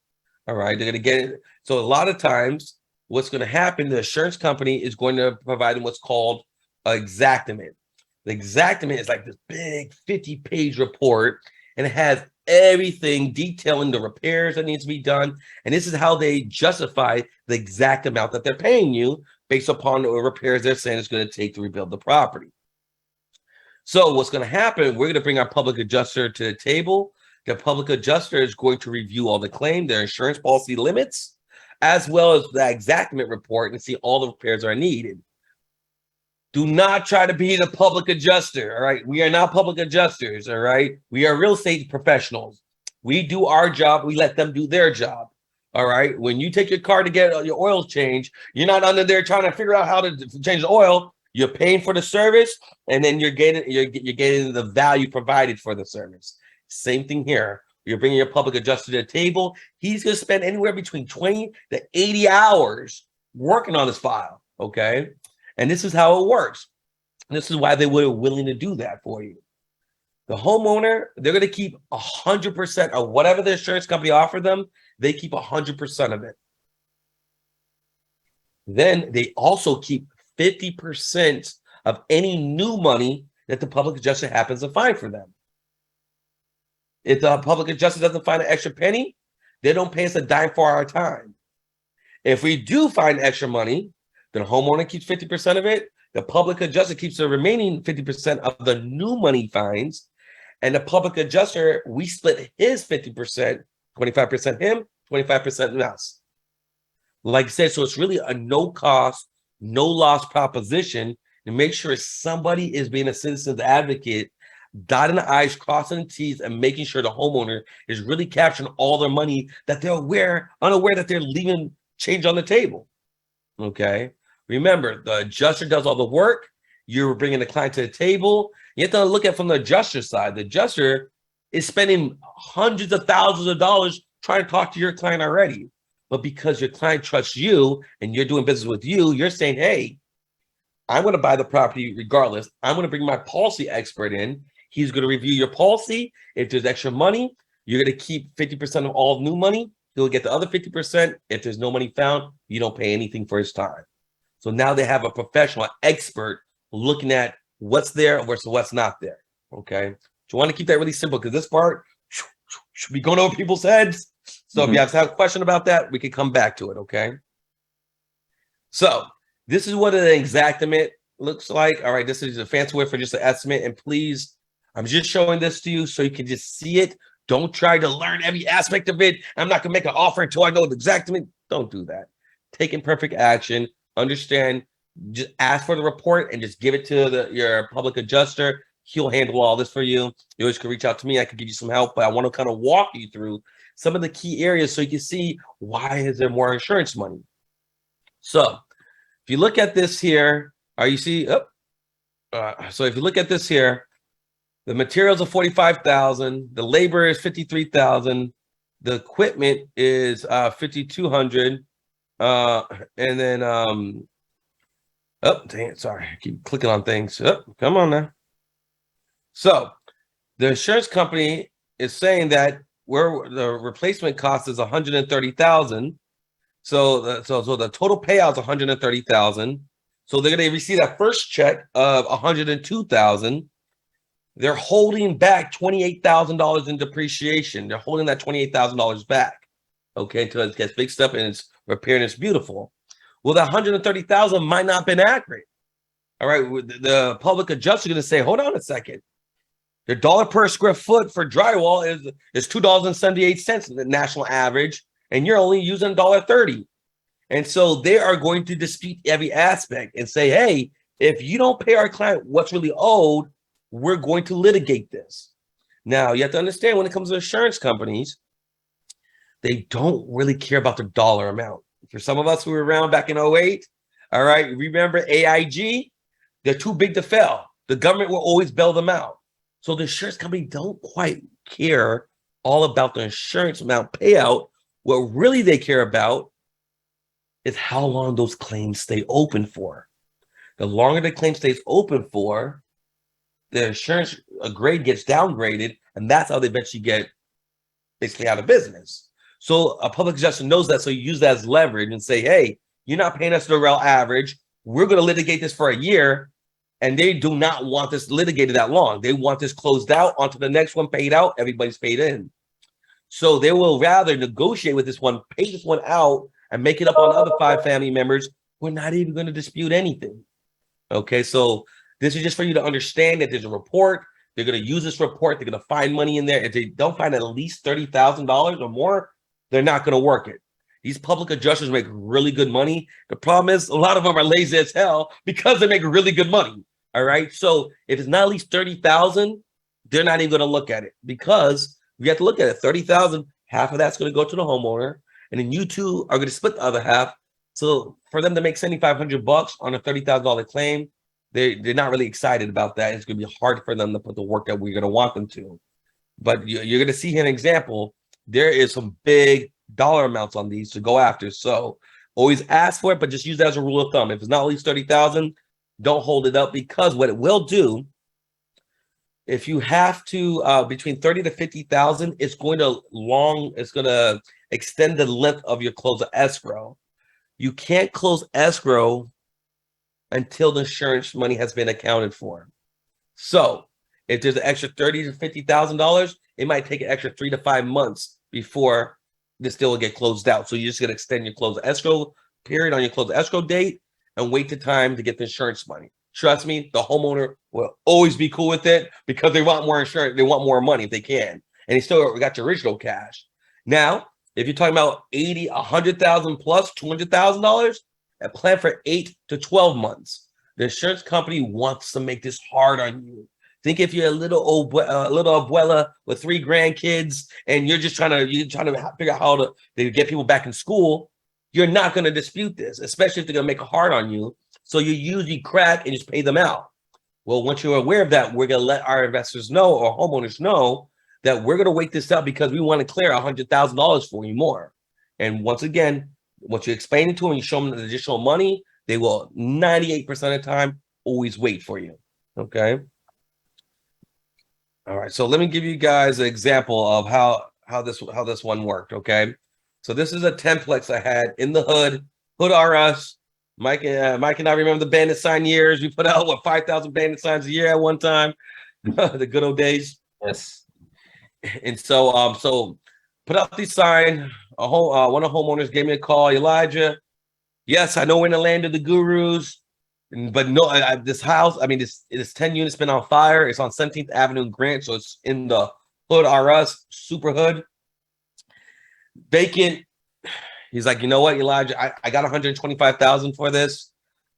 All right. They're going to get it. So a lot of times what's going to happen, the insurance company is going to provide them what's called an exactament. The exactament is like this big 50-page report, and it has everything detailing the repairs that needs to be done. And this is how they justify the exact amount that they're paying you based upon the repairs they're saying it's going to take to rebuild the property. So what's going to happen, we're going to bring our public adjuster to the table. The public adjuster is going to review all the claim, their insurance policy limits, as well as the exactament report, and see all the repairs are needed. Do not try to be the public adjuster, all right? We are not public adjusters, all right? We are real estate professionals. We do our job. We let them do their job, all right? When you take your car to get your oil change, you're not under there trying to figure out how to change the oil. You're paying for the service, and then you're getting the value provided for the service. Same thing here. You're bringing your public adjuster to the table. He's going to spend anywhere between 20 to 80 hours working on this file, okay? And this is how it works. This is why they were willing to do that for you. The homeowner, they're going to keep 100% of whatever the insurance company offered them. They keep 100% of it. Then they also keep 50% of any new money that the public adjuster happens to find for them. If the public adjuster doesn't find an extra penny, they don't pay us a dime for our time. If we do find extra money, the homeowner keeps 50% of it. The public adjuster keeps the remaining 50% of the new money fines. And the public adjuster, we split his 50%, 25% him, 25% us. Like I said, so it's really a no cost, no loss proposition to make sure somebody is being a citizen's advocate, dotting the I's, crossing the T's, and making sure the homeowner is really capturing all their money that they're unaware that they're leaving change on the table. Okay. Remember, the adjuster does all the work. You're bringing the client to the table. You have to look at it from the adjuster side. The adjuster is spending hundreds of thousands of dollars trying to talk to your client already. But because your client trusts you and you're doing business with you, you're saying, hey, I'm going to buy the property regardless. I'm going to bring my policy expert in. He's going to review your policy. If there's extra money, you're going to keep 50% of all new money. He'll get the other 50%. If there's no money found, you don't pay anything for his time. So now they have a professional expert looking at what's there versus what's not there. Okay. So you want to keep that really simple because this part should be going over people's heads. So if you have a question about that, we can come back to it. Okay. So this is what an exactament looks like. All right. This is a fancy word for just an estimate. And please, I'm just showing this to you so you can just see it. Don't try to learn every aspect of it. I'm not going to make an offer until I know the exactament. Don't do that. Take imperfect action. Understand, just ask for the report and just give it to your public adjuster. He'll handle all this for you. You always can reach out to me. I can give you some help, but I want to kind of walk you through some of the key areas so you can see why is there more insurance money. So if you look at this here, so if you look at this here, the materials are $45,000, the labor is $53,000, the equipment is $5,200. And then sorry, I keep clicking on things. Come on now. So the insurance company is saying that where the replacement cost is $130,000. So the total payout is $130,000. So they're going to receive that first check of $102,000. They're holding back $28,000 in depreciation. They're holding that $28,000 back. Okay, until it gets fixed up and it's repaired and it's beautiful. Well, that $130,000 might not have been accurate. All right, the public adjuster is going to say, hold on a second. The dollar per square foot for drywall is $2.78, the national average, and you're only using $1.30. And so they are going to dispute every aspect and say, hey, if you don't pay our client what's really owed, we're going to litigate this. Now, you have to understand when it comes to insurance companies, they don't really care about the dollar amount. For some of us who were around back in '08, all right, remember AIG? They're too big to fail. The government will always bail them out. So the insurance company don't quite care all about the insurance amount payout. What really they care about is how long those claims stay open for. The longer the claim stays open for, the insurance grade gets downgraded, and that's how they eventually get basically out of business. So a public adjuster knows that, so you use that as leverage and say, hey, you're not paying us the real average. We're going to litigate this for a year, and they do not want this litigated that long. They want this closed out, onto the next one, paid out, everybody's paid in. So they will rather negotiate with this one, pay this one out, and make it up on other 5 family members. We're not even going to dispute anything. Okay, so this is just for you to understand that there's a report. They're going to use this report. They're going to find money in there. If they don't find at least $30,000 or more, they're not going to work it. These public adjusters make really good money. The problem is a lot of them are lazy as hell because they make really good money. All right, so if it's not at least 30,000, they're not even going to look at it, because we have to look at it. 30,000, half of that's going to go to the homeowner, and then you two are going to split the other half. So for them to make $7,500 on a $30,000 claim, they're not really excited about that. It's going to be hard for them to put the work that we're going to want them to. But you're going to see here an example. There is some big dollar amounts on these to go after. So always ask for it, but just use that as a rule of thumb. If it's not at least 30,000, don't hold it up, because what it will do, if you have to between 30 to 50,000, it's going to extend the length of your close of escrow. You can't close escrow until the insurance money has been accounted for. So if there's an extra $30 to $50,000, it might take an extra 3 to 5 months before this deal will get closed out. So you're just going to extend your close of escrow period on your close of escrow date and wait the time to get the insurance money. Trust me, the homeowner will always be cool with it, because they want more insurance. They want more money if they can. And they still got your original cash. Now, if you're talking about 80, 100,000 plus $200,000, a plan for 8 to 12 months. The insurance company wants to make this hard on you. Think if you're a little abuela with 3 grandkids and you're trying to figure out how to get people back in school, you're not going to dispute this, especially if they're going to make it hard on you. So you usually crack and just pay them out. Well, once you're aware of that, we're going to let our investors know, or homeowners know, that we're going to wait this out because we want to clear $100,000 for you more. And once again, once you explain it to them, you show them the additional money, they will 98% of the time always wait for you. Okay. All right. So let me give you guys an example of how this one worked. Okay. So this is a 10plex I had in the hood RS. Mike and I remember the bandit sign years. We put out 5,000 bandit signs a year at one time. The good old days. Yes. And so put out the sign. One of the homeowners gave me a call. Elijah, yes, I know we're in the land of the gurus, but no, this house, I mean, this 10 units been on fire. It's on 17th Avenue in Grant, so it's in the hood RS, super hood, vacant. He's like, you know what, Elijah, I got 125,000 for this.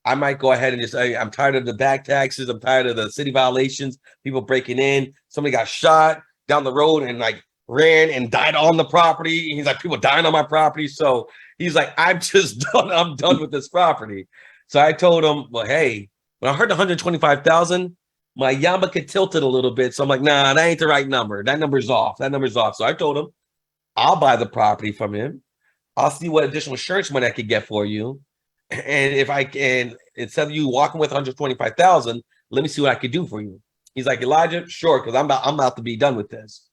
I might go ahead and just say, I'm tired of the back taxes. I'm tired of the city violations, people breaking in. Somebody got shot down the road and ran and died on the property. He's like, people dying on my property. So he's like, I'm just done. I'm done with this property. So I told him, well, hey, when I heard the 125,000, my yarmulke tilted a little bit. So I'm like, nah, that ain't the right number. That number's off. So I told him, I'll buy the property from him. I'll see what additional insurance money I could get for you. And if I can, instead of you walking with 125,000, let me see what I could do for you. He's like, Elijah, sure, because I'm about to be done with this.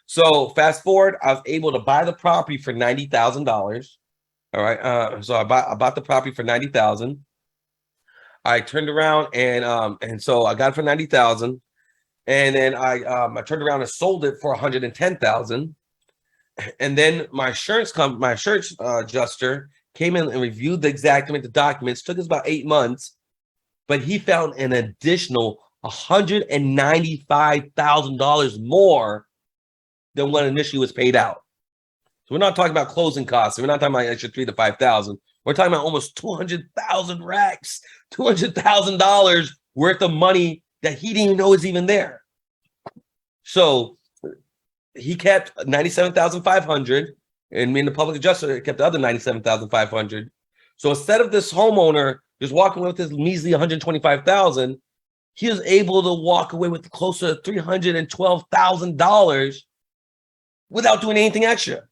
So fast forward, I was able to buy the property for $90,000. All right. So I bought the property for $90,000. I turned around and so I got it for $90,000. And then I turned around and sold it for $110,000. And then my insurance adjuster came in and reviewed the exact amount of documents. Took us about 8 months, but he found an additional $195,000 more than what initially was paid out. So we're not talking about closing costs. We're not talking about extra 3,000 to 5,000. We're talking about almost 200,000 racks, $200,000 worth of money that he didn't even know was even there. So he kept $97,500. And me and the public adjuster kept the other 97,500. So instead of this homeowner just walking away with his measly 125,000, he was able to walk away with close to $312,000 without doing anything extra.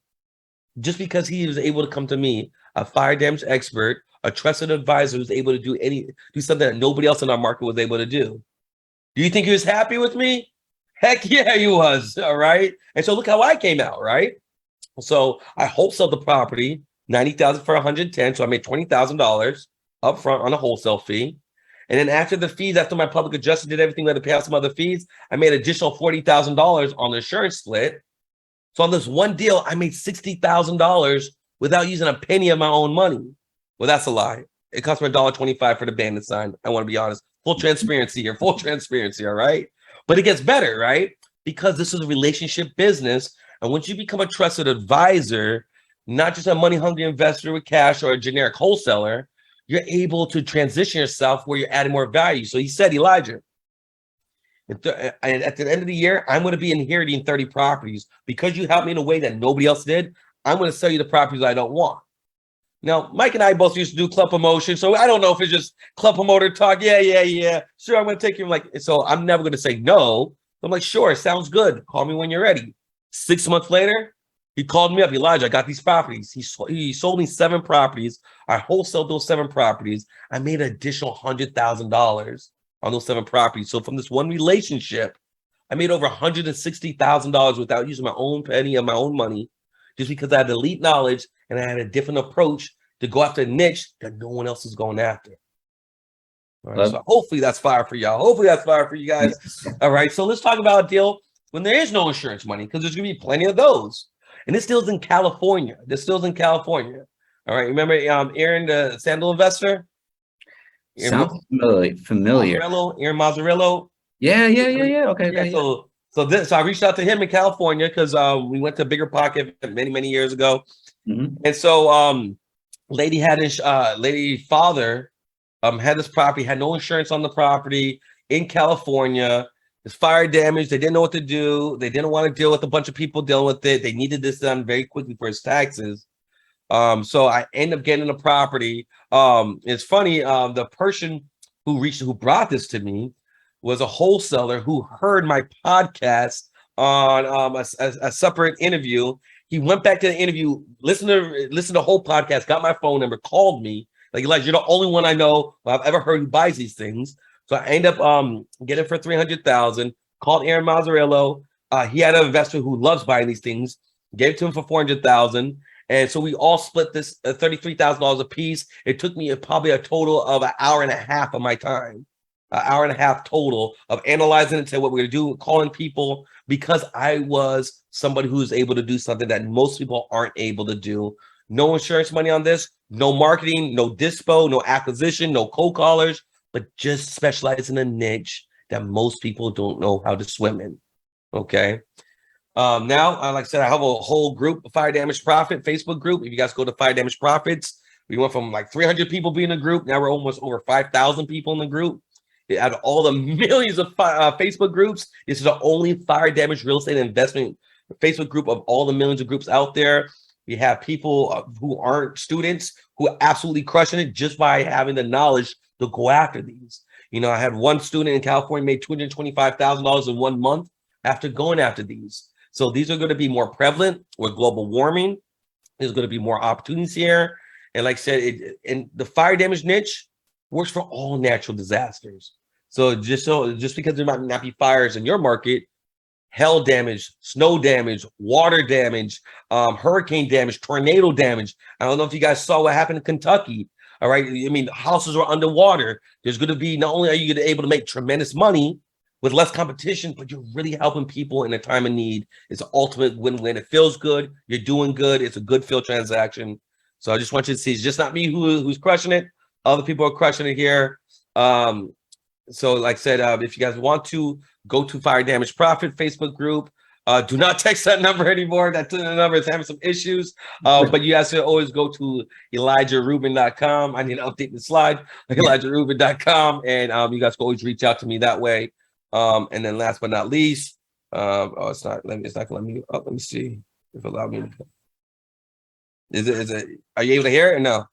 Just because he was able to come to me, a fire damage expert, a trusted advisor who's able to do something that nobody else in our market was able to do. Do you think he was happy with me? Heck yeah, he was. All right. And so look how I came out, right? So I wholesaled the property, 90,000 for 110. So I made $20,000 up front on a wholesale fee. And then after the fees, after my public adjuster did everything, we had to pay out some other fees, I made additional $40,000 on the insurance split. So on this one deal, I made $60,000 without using a penny of my own money. Well, that's a lie. It cost me $1.25 for the bandit sign. I want to be honest. Full transparency here. Full transparency, all right? But it gets better, right? Because this is a relationship business. And once you become a trusted advisor, not just a money-hungry investor with cash or a generic wholesaler, you're able to transition yourself where you're adding more value. So he said, Elijah, at the end of the year, I'm going to be inheriting 30 properties. Because you helped me in a way that nobody else did, I'm going to sell you the properties I don't want. Now, Mike and I both used to do club promotion, so I don't know if it's just club promoter talk. Yeah. Sure, I'm going to take you. So I'm never going to say no. I'm like, sure, sounds good. Call me when you're ready. 6 months later, he called me up. Elijah, I got these properties. He sold me 7 properties. I wholesaled those 7 properties. I made an additional $100,000 on those 7 properties. So from this one relationship, I made over $160,000 without using my own penny of my own money, just because I had elite knowledge and I had a different approach to go after a niche that no one else is going after. All right, so hopefully that's fire for y'all. Hopefully that's fire for you guys. All right, so let's talk about a deal when there is no insurance money, because there's going to be plenty of those. And this deal's in California. All right, remember Aaron, the sandal investor? Sounds familiar. Aaron Mazzarillo. Yeah. Okay. So I reached out to him in California because we went to a bigger pocket many years ago. Mm-hmm. And so lady father had this property, had no insurance on the property in California. It's fire damage. They didn't know what to do. They didn't want to deal with a bunch of people dealing with it. They needed this done very quickly for his taxes. So I end up getting the property. It's funny, the person who brought this to me was a wholesaler who heard my podcast on a separate interview. He went back to the interview, listened to the whole podcast, got my phone number, called me. Like, Elijah, you're the only one I know I've ever heard who buys these things. So I end up getting it for $300,000. Called Aaron Mazzarillo. He had an investor who loves buying these things. Gave it to him for $400,000. And so we all split this $33,000 a piece. It took me probably a total of an hour and a half of my time. An hour and a half total of analyzing it, saying what we're going to do, calling people, because I was somebody who's able to do something that most people aren't able to do. No insurance money on this, no marketing, no dispo, no acquisition, no cold callers, but just specialize in a niche that most people don't know how to swim in. Okay. Now, like I said, I have a whole group, Fire Damage Profit Facebook group. If you guys go to Fire Damage Profits, we went from like 300 people being in the group. Now we're almost over 5,000 people in the group. Out of all the millions of Facebook groups, this is the only fire damage real estate investment Facebook group of all the millions of groups out there. We have people who aren't students who are absolutely crushing it just by having the knowledge to go after these. You know, I had one student in California made $225,000 in 1 month after going after these. So these are going to be more prevalent with global warming. There's going to be more opportunities here. And like I said, and the fire damage niche works for all natural disasters. So just because there might not be fires in your market, hail damage, snow damage, water damage, hurricane damage, tornado damage. I don't know if you guys saw what happened in Kentucky. All right. I mean, houses are underwater. There's going to be, not only are you able to make tremendous money with less competition, but you're really helping people in a time of need. It's an ultimate win-win. It feels good. You're doing good. It's a good feel transaction. So I just want you to see, it's just not me who's crushing it. Other people are crushing it here. So like I said, if you guys want to go to Fire Damage Profit Facebook group, do not text that number anymore. That number is having some issues. But you guys should always go to elijah.rubin.com. I need to update the slide, elijah.rubin.com. And you guys can always reach out to me that way. And then last but not least, it's not gonna let me up. Let me see if it allowed me to. Are you able to hear it or no?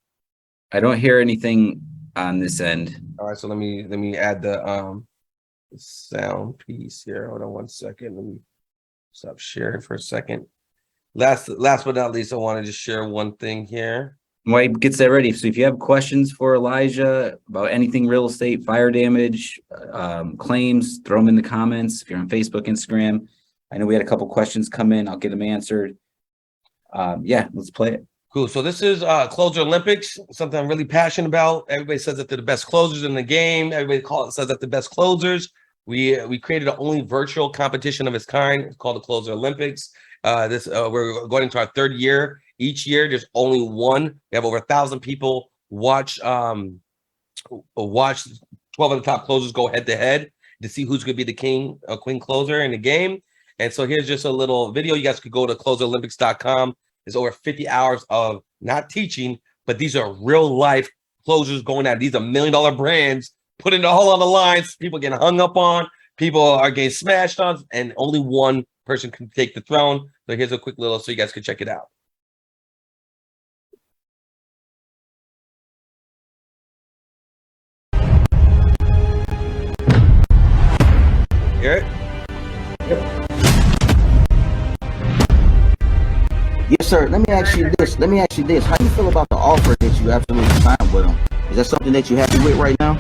I don't hear anything on this end. All right, so let me add the sound piece here. Hold on 1 second. Let me stop sharing for a second. Last but not least, I want to just share one thing here. While he gets that ready, so if you have questions for Elijah about anything real estate, fire damage, claims, throw them in the comments. If you're on Facebook, Instagram, I know we had a couple questions come in. I'll get them answered. Yeah, let's play it. Cool. So this is Closer Olympics, something I'm really passionate about. Everybody says that they're the best closers in the game. Everybody says that they're the best closers. We created the only virtual competition of its kind. It's called the Closer Olympics. We're going into our third year. Each year, there's only one. We have over 1,000 people watch 12 of the top closers go head to head to see who's going to be the king or queen closer in the game. And so here's just a little video. You guys could go to closerolympics.com. There's over 50 hours of not teaching, but these are real life closers going at. These are $1 million brands putting it all on the lines. People getting hung up on. People are getting smashed on, and only one person can take the throne. So here's a quick little so you guys can check it out. Hear it? Yes, sir. Let me ask you this. How do you feel about the offer that you absolutely signed with them? Is that something that you're happy with right now?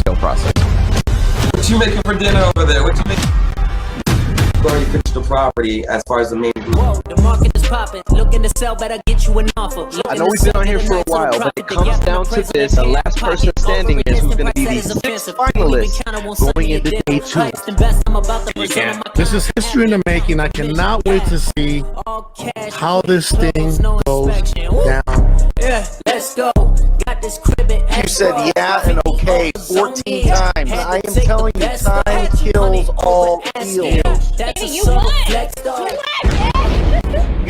Sale process. What you making for dinner over there? What you making? Already finished the property as far as the main group. Whoa, the market is popping. Looking to sell, better get you an offer. I know we've been on here for a while, but it comes down to this. The last person standing is who's going to be the sixth finalist going into day 2. This is history in the making. I cannot wait to see how this thing goes down. Yeah, let's go. Got this crib at You said yeah and okay 14 times. I am telling you, time kills all deals. That's a song flex though.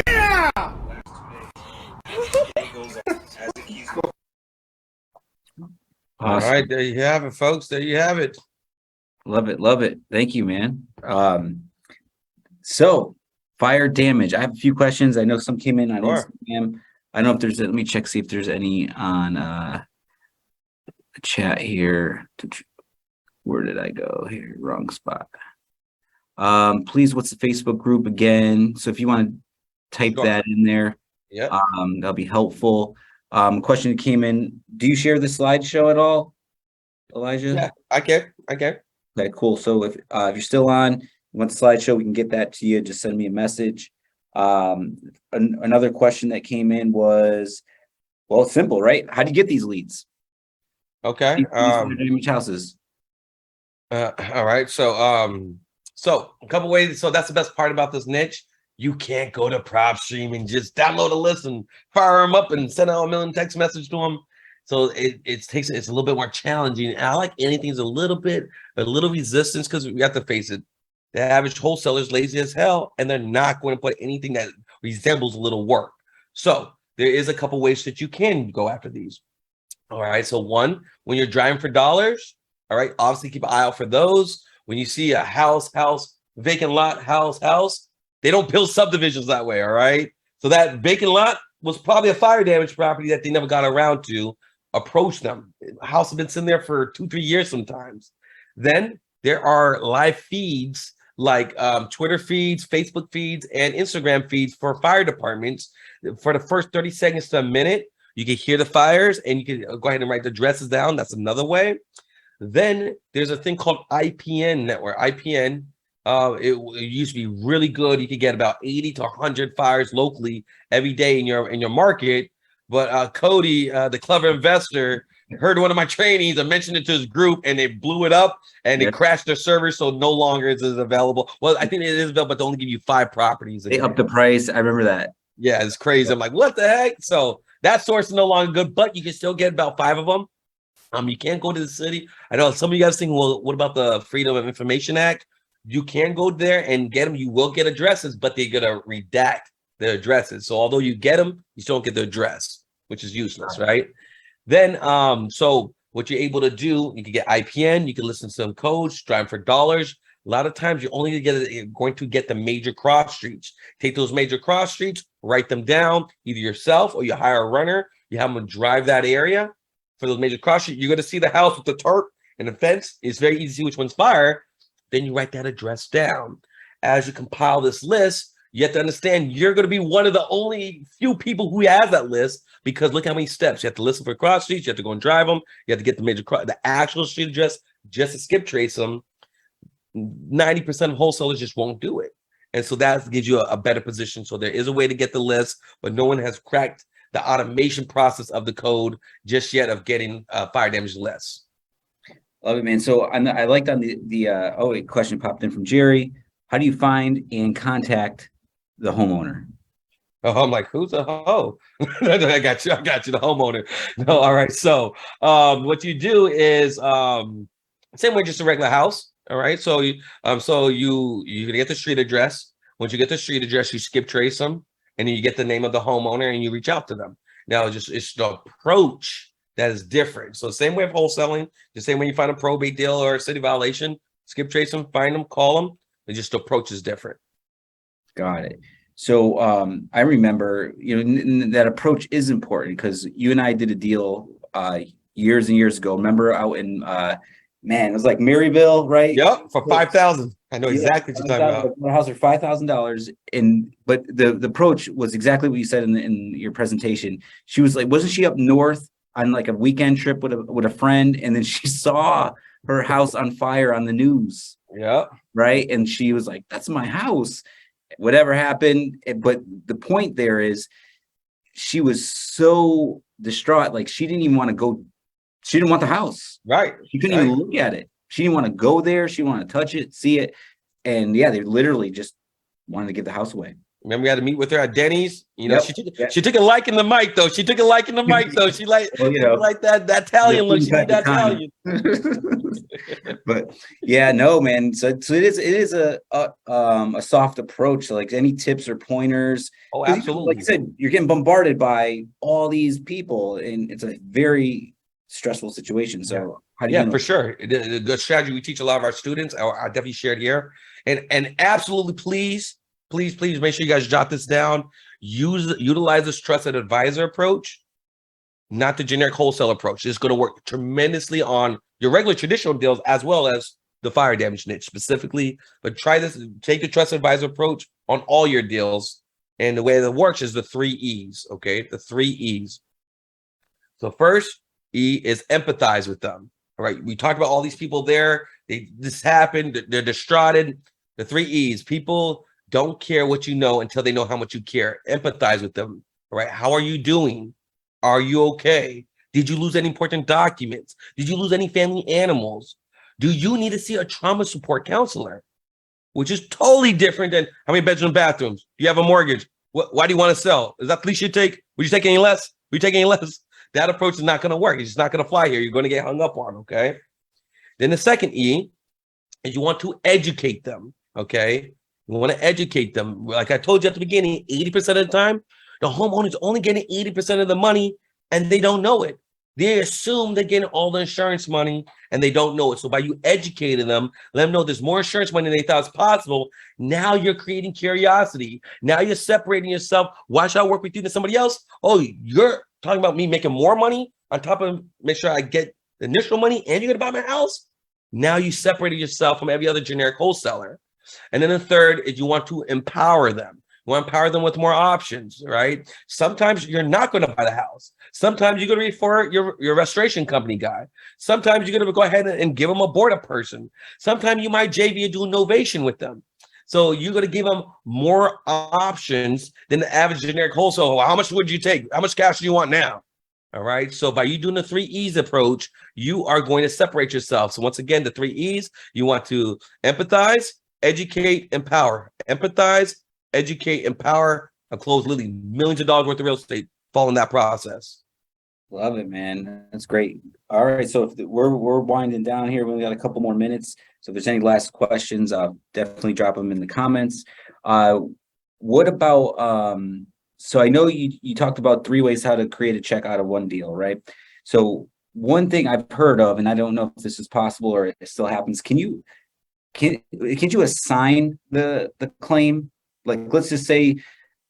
Yeah! All right, there you have it, folks. There you have it. Love it. Love it. Thank you, man. So fire damage. I have a few questions. I know some came in on Instagram. I don't know if there's, let me check, see if there's any on the chat here. Where did I go here? Wrong spot. Please, what's the Facebook group again? So if you want to type that in there, that'll be helpful. Question that came in. Do you share the slideshow at all, Elijah? Yeah, I can. Okay, cool. So if you're still on, you want the slideshow, we can get that to you. Just send me a message. Another question that came in was, well, it's simple, right? How do you get these leads? Okay. These damage houses. All right. So a couple ways. So that's the best part about this niche. You can't go to PropStream and just download a list and fire them up and send out a million text message to them. So it's a little bit more challenging. And I like anything's a little resistance, because we have to face it. The average wholesaler is lazy as hell, and they're not going to put anything that resembles a little work. So there is a couple ways that you can go after these. All right. So one, when you're driving for dollars, all right, obviously keep an eye out for those. When you see a house, vacant lot, house, they don't build subdivisions that way. All right. So that vacant lot was probably a fire damage property that they never got around to. Approach them. The house has been sitting there for 2-3 years sometimes. Then there are live feeds like Twitter feeds, Facebook feeds, and Instagram feeds for fire departments. For the first 30 seconds to a minute, you can hear the fires, and you can go ahead and write the addresses down. That's another way. Then there's a thing called IPN network. IPN, it used to be really good. You could get about 80 to 100 fires locally every day in your market. But Cody, the clever investor, heard one of my trainings and mentioned it to his group, and they blew it up and it crashed their servers, so no longer is it available. Well, I think it is available, but they only give you 5 properties. They upped the price. I remember that. Yeah, it's crazy. I'm like, what the heck? So that source is no longer good, but you can still get about 5 of them. You can't go to the city. I know some of you guys think, well, what about the Freedom of Information Act? You can go there and get them. You will get addresses, but they're gonna redact their addresses. So although you get them, you still don't get the address, which is useless, right? Then, so what you're able to do, you can get IPN, you can listen to some codes, drive for dollars. A lot of times you're only going to get the major cross streets. Take those major cross streets, write them down, either yourself or you hire a runner. You have them drive that area for those major cross streets. You're going to see the house with the tarp and the fence. It's very easy to see which one's fire. Then you write that address down. As you compile this list, you have to understand you're going to be one of the only few people who has that list, because look how many steps. You have to listen for cross streets. You have to go and drive them. You have to get the actual street address just to skip trace them. 90% of wholesalers just won't do it. And so that gives you a better position. So there is a way to get the list, but no one has cracked the automation process of the code just yet of getting fire damage lists. Love it, man. So I liked on a question popped in from Jerry. How do you find and contact the homeowner? Oh, I'm like, who's the ho? I got you, the homeowner. No, all right. So what you do is same way, just a regular house. All right. So you're gonna get the street address. Once you get the street address, you skip trace them, and then you get the name of the homeowner and you reach out to them. Now it's the approach that is different. So same way of wholesaling, the same way you find a probate deal or a city violation, skip trace them, find them, call them. It just the approach is different. Got it. So I remember, that approach is important, because you and I did a deal years and years ago. Remember out in it was like Maryville, right? Yep, for $5,000. I know exactly what you're talking about. A house for $5,000, but the approach was exactly what you said in your presentation. She was like, wasn't she up north on like a weekend trip with a friend, and then she saw her house on fire on the news? Yeah. Right. And she was like, that's my house. Whatever happened. But the point there is she was so distraught. Like she didn't even want to go. She didn't want the house. Right. She couldn't even look at it. She didn't want to go there. She wanted to touch it, see it. And yeah, they literally just wanted to give the house away. Remember, we had to meet with her at Denny's. She took a like in the mic, though. She like, like that Italian look. She did that Italian. But yeah, no, man. So it is a soft approach. So like any tips or pointers? Oh, absolutely. Like you said, you're getting bombarded by all these people, and it's a very stressful situation. So how do you? Yeah, for sure. The strategy we teach a lot of our students, I definitely shared here, and absolutely, please make sure you guys jot this down. Utilize this trusted advisor approach, not the generic wholesale approach. It's going to work tremendously on your regular traditional deals as well as the fire damage niche specifically. But try this. Take the trusted advisor approach on all your deals. And the way that works is the 3 E's. Okay, the 3 E's. So first E is empathize with them. All right, we talked about all these people there. This happened. They're distraughted. The 3 E's. People don't care what you know until they know how much you care. Empathize with them. All right. How are you doing? Are you okay? Did you lose any important documents? Did you lose any family animals? Do you need to see a trauma support counselor? Which is totally different than how many bedroom bathrooms? Do you have a mortgage? Why do you want to sell? Is that the least you take? Would you take any less? Would you take any less? That approach is not going to work. It's just not going to fly here. You're going to get hung up on. Okay. Then the second E is you want to educate them. Okay. You want to educate them. Like I told you at the beginning, 80% of the time, the homeowner's only getting 80% of the money and they don't know it. They assume they're getting all the insurance money and they don't know it. So by you educating them, let them know there's more insurance money than they thought was possible. Now you're creating curiosity. Now you're separating yourself. Why should I work with you than somebody else? Oh, you're talking about me making more money on top of make sure I get the initial money and you're going to buy my house? Now you separated yourself from every other generic wholesaler. And then the third is you want to empower them. You want to empower them with more options, right? Sometimes you're not going to buy the house. Sometimes you're going to refer your restoration company guy. Sometimes you're going to go ahead and give them a board up person. Sometimes you might JV and do innovation with them. So you're going to give them more options than the average generic wholesaler. Well, how much would you take? How much cash do you want now? All right. So by you doing the 3 E's approach, you are going to separate yourself. So once again, the 3 E's, you want to empathize, educate, empower. Empathize, educate, empower, and close literally millions of dollars worth of real estate following that process. Love it, man. That's great. All right. So if we're winding down here, we only got a couple more minutes. So if there's any last questions, definitely drop them in the comments. What about, so I know you talked about 3 ways how to create a check out of one deal, right? So one thing I've heard of, and I don't know if this is possible or it still happens, can you can't you assign the claim? Like, let's just say,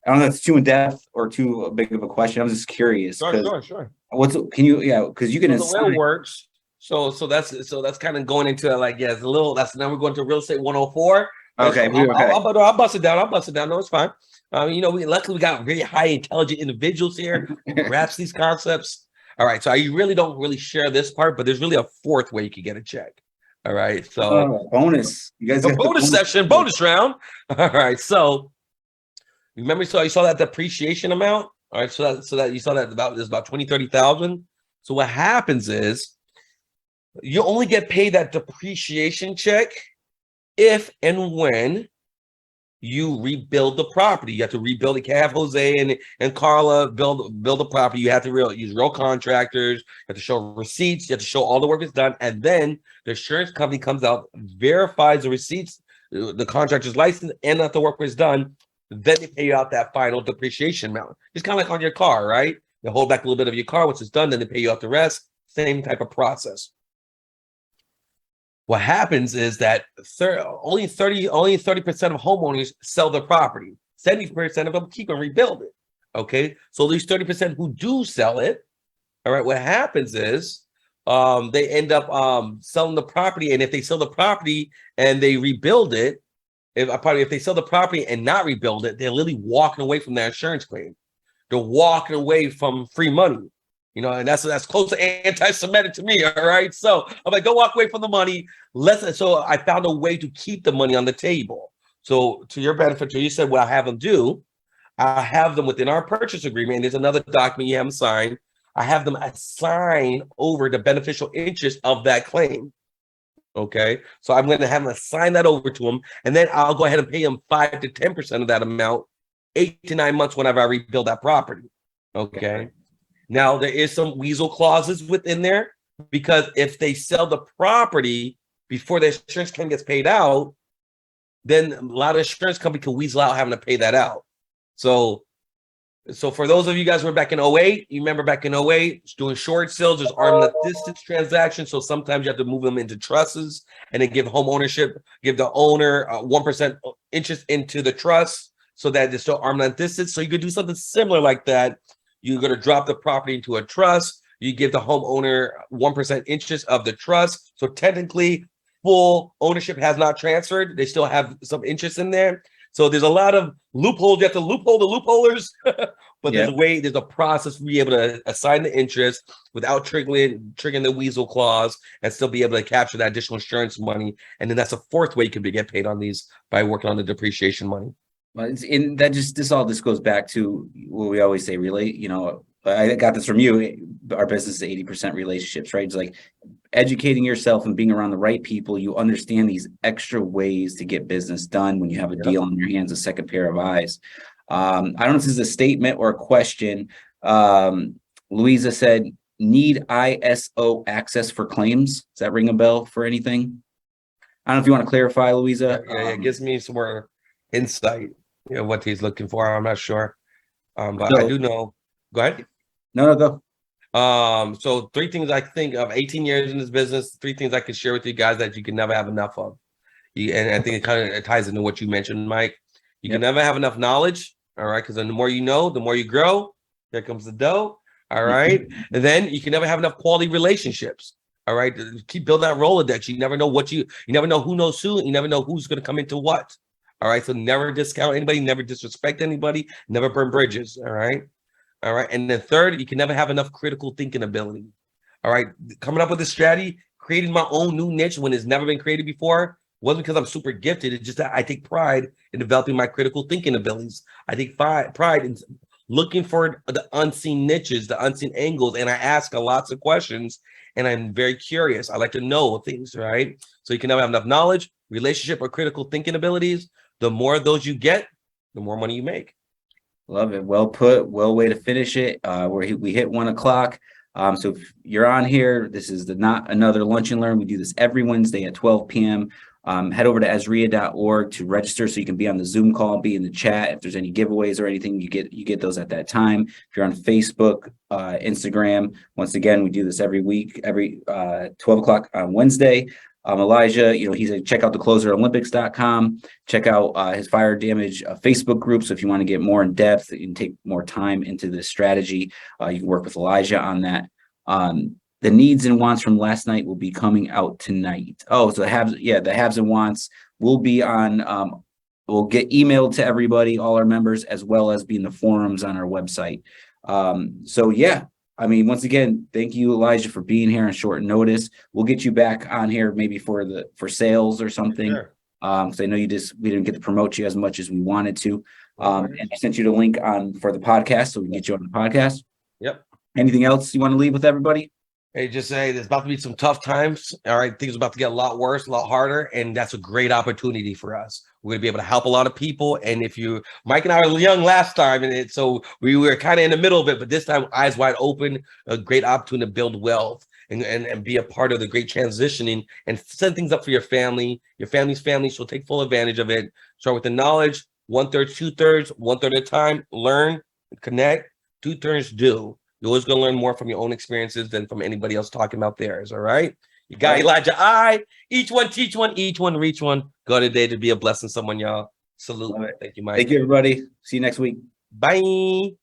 I don't know if that's too in depth or too big of a question. I'm just curious. Sure. Because you can So the way it assign. works, so that's kind of going into like, yeah, it's a little, that's now we're going to real estate 104. Okay, So okay. I'll bust it down. No, it's fine. Luckily we got very high intelligent individuals here who grasp these concepts. All right, so I really don't really share this part, but there's really a fourth way you could get a check. All right, so Bonus. You guys a got the bonus session, bonus round. All right, so remember, so you saw that depreciation amount. All right, so that you saw that there's about 30,000. So what happens is you only get paid that depreciation check if and when you rebuild the property. You have to rebuild it. You can't have Jose and Carla build the property. You have to use real contractors. You have to show receipts. You have to show all the work is done. And then the insurance company comes out, verifies the receipts, the contractor's license, and that the work was done. Then they pay you out that final depreciation amount. It's kind of like on your car, right? They hold back a little bit of your car. Once it's done, then they pay you out the rest. Same type of process. What happens is that only 30% of homeowners sell their property. 70% of them keep and rebuild it. Okay, so these 30% who do sell it, all right, what happens is they end up selling the property, and if they sell the property and they rebuild it, if they sell the property and not rebuild it, they're literally walking away from their insurance claim. They're walking away from free money. And that's close to anti-Semitic to me. All right. So I'm like, don't walk away from the money. So I found a way to keep the money on the table. So to your benefit, you said what I have them do, I have them within our purchase agreement. And there's another document you haven't signed. I have them assign over the beneficial interest of that claim. Okay. So I'm going to have them assign that over to them. And then I'll go ahead and pay them 5 to 10% of that amount, 8 to 9 months whenever I rebuild that property. Okay. Now, there is some weasel clauses within there, because if they sell the property before the insurance claim gets paid out, then a lot of insurance companies can weasel out having to pay that out. So for those of you guys who were back in 08, you remember back in 08, doing short sales, there's arm's length distance transactions. So sometimes you have to move them into trusts and then give home ownership, give the owner 1% interest into the trust so that there's still arm's length distance. So you could do something similar like that. You're going to drop the property into a trust. You give the homeowner 1% interest of the trust. So technically, full ownership has not transferred. They still have some interest in there. So there's a lot of loopholes. You have to loophole the loopholers, but there's a process to be able to assign the interest without triggering the weasel clause and still be able to capture that additional insurance money. And then that's a fourth way you can get paid on these, by working on the depreciation money. Well, this goes back to what we always say, I got this from you. Our business is 80% relationships, right? It's like educating yourself and being around the right people. You understand these extra ways to get business done when you have a deal on your hands, a second pair of eyes. I don't know if this is a statement or a question. Louisa said, need ISO access for claims. Does that ring a bell for anything? I don't know if you want to clarify, Louisa. It gives me some more insight, what he's looking for. I'm not sure. But I do know. Go ahead. No, go. So 3 things I think of 18 years in this business, 3 things I can share with you guys that you can never have enough of. And I think it kind of ties into what you mentioned, Mike. You can never have enough knowledge. All right. Because then the more you know, the more you grow. Here comes the dough. All right. And then you can never have enough quality relationships. All right. Keep building that Rolodex. You never know you never know who knows who. You never know who's going to come into what. All right. So never discount anybody, never disrespect anybody, never burn bridges. All right. All right. And then third, you can never have enough critical thinking ability. All right. Coming up with this strategy, creating my own new niche when it's never been created before, wasn't because I'm super gifted. It's just that I take pride in developing my critical thinking abilities. I take pride in looking for the unseen niches, the unseen angles. And I ask lots of questions, and I'm very curious. I like to know things, right? So you can never have enough knowledge, relationship, or critical thinking abilities. The more of those you get, the more money you make. Love it. Well put. Well way to finish it. We hit 1 o'clock. So if you're on here, this is not another lunch and learn. We do this every Wednesday at 12 p.m. Head over to AZREIA.org to register so you can be on the Zoom call, be in the chat. If there's any giveaways or anything, you get those at that time. If you're on Facebook, Instagram, once again, we do this every week, every 12 o'clock on Wednesday. Elijah, he's a check out the closerolympics.com, check out his fire damage Facebook group. So if you want to get more in depth and take more time into this strategy, you can work with Elijah on that. The needs and wants from last night will be coming out tonight. Oh, so the haves and wants will be on, will get emailed to everybody, all our members, as well as be in the forums on our website. So yeah, I mean, once again, thank you, Elijah, for being here on short notice. We'll get you back on here maybe for sales or something. Sure. Because I know we didn't get to promote you as much as we wanted to. And I sent you the link for the podcast, so we can get you on the podcast. Yep. Anything else you want to leave with everybody? Hey, just say there's about to be some tough times. All right. Things are about to get a lot worse, a lot harder. And that's a great opportunity for us. We're going to be able to help a lot of people. And if Mike and I were young last time, so we were kind of in the middle of it, but this time eyes wide open, a great opportunity to build wealth and be a part of the great transitioning and set things up for your family, your family's family. So take full advantage of it. Start with the knowledge, 1/3, 2/3, 1/3 at a time, learn, connect, 2/3 do. You're always going to learn more from your own experiences than from anybody else talking about theirs. All right. You got Elijah. Each one teach one, each one reach one. Go today to be a blessing to someone, y'all. Salute. Thank you, Mike. Thank you, everybody. See you next week. Bye.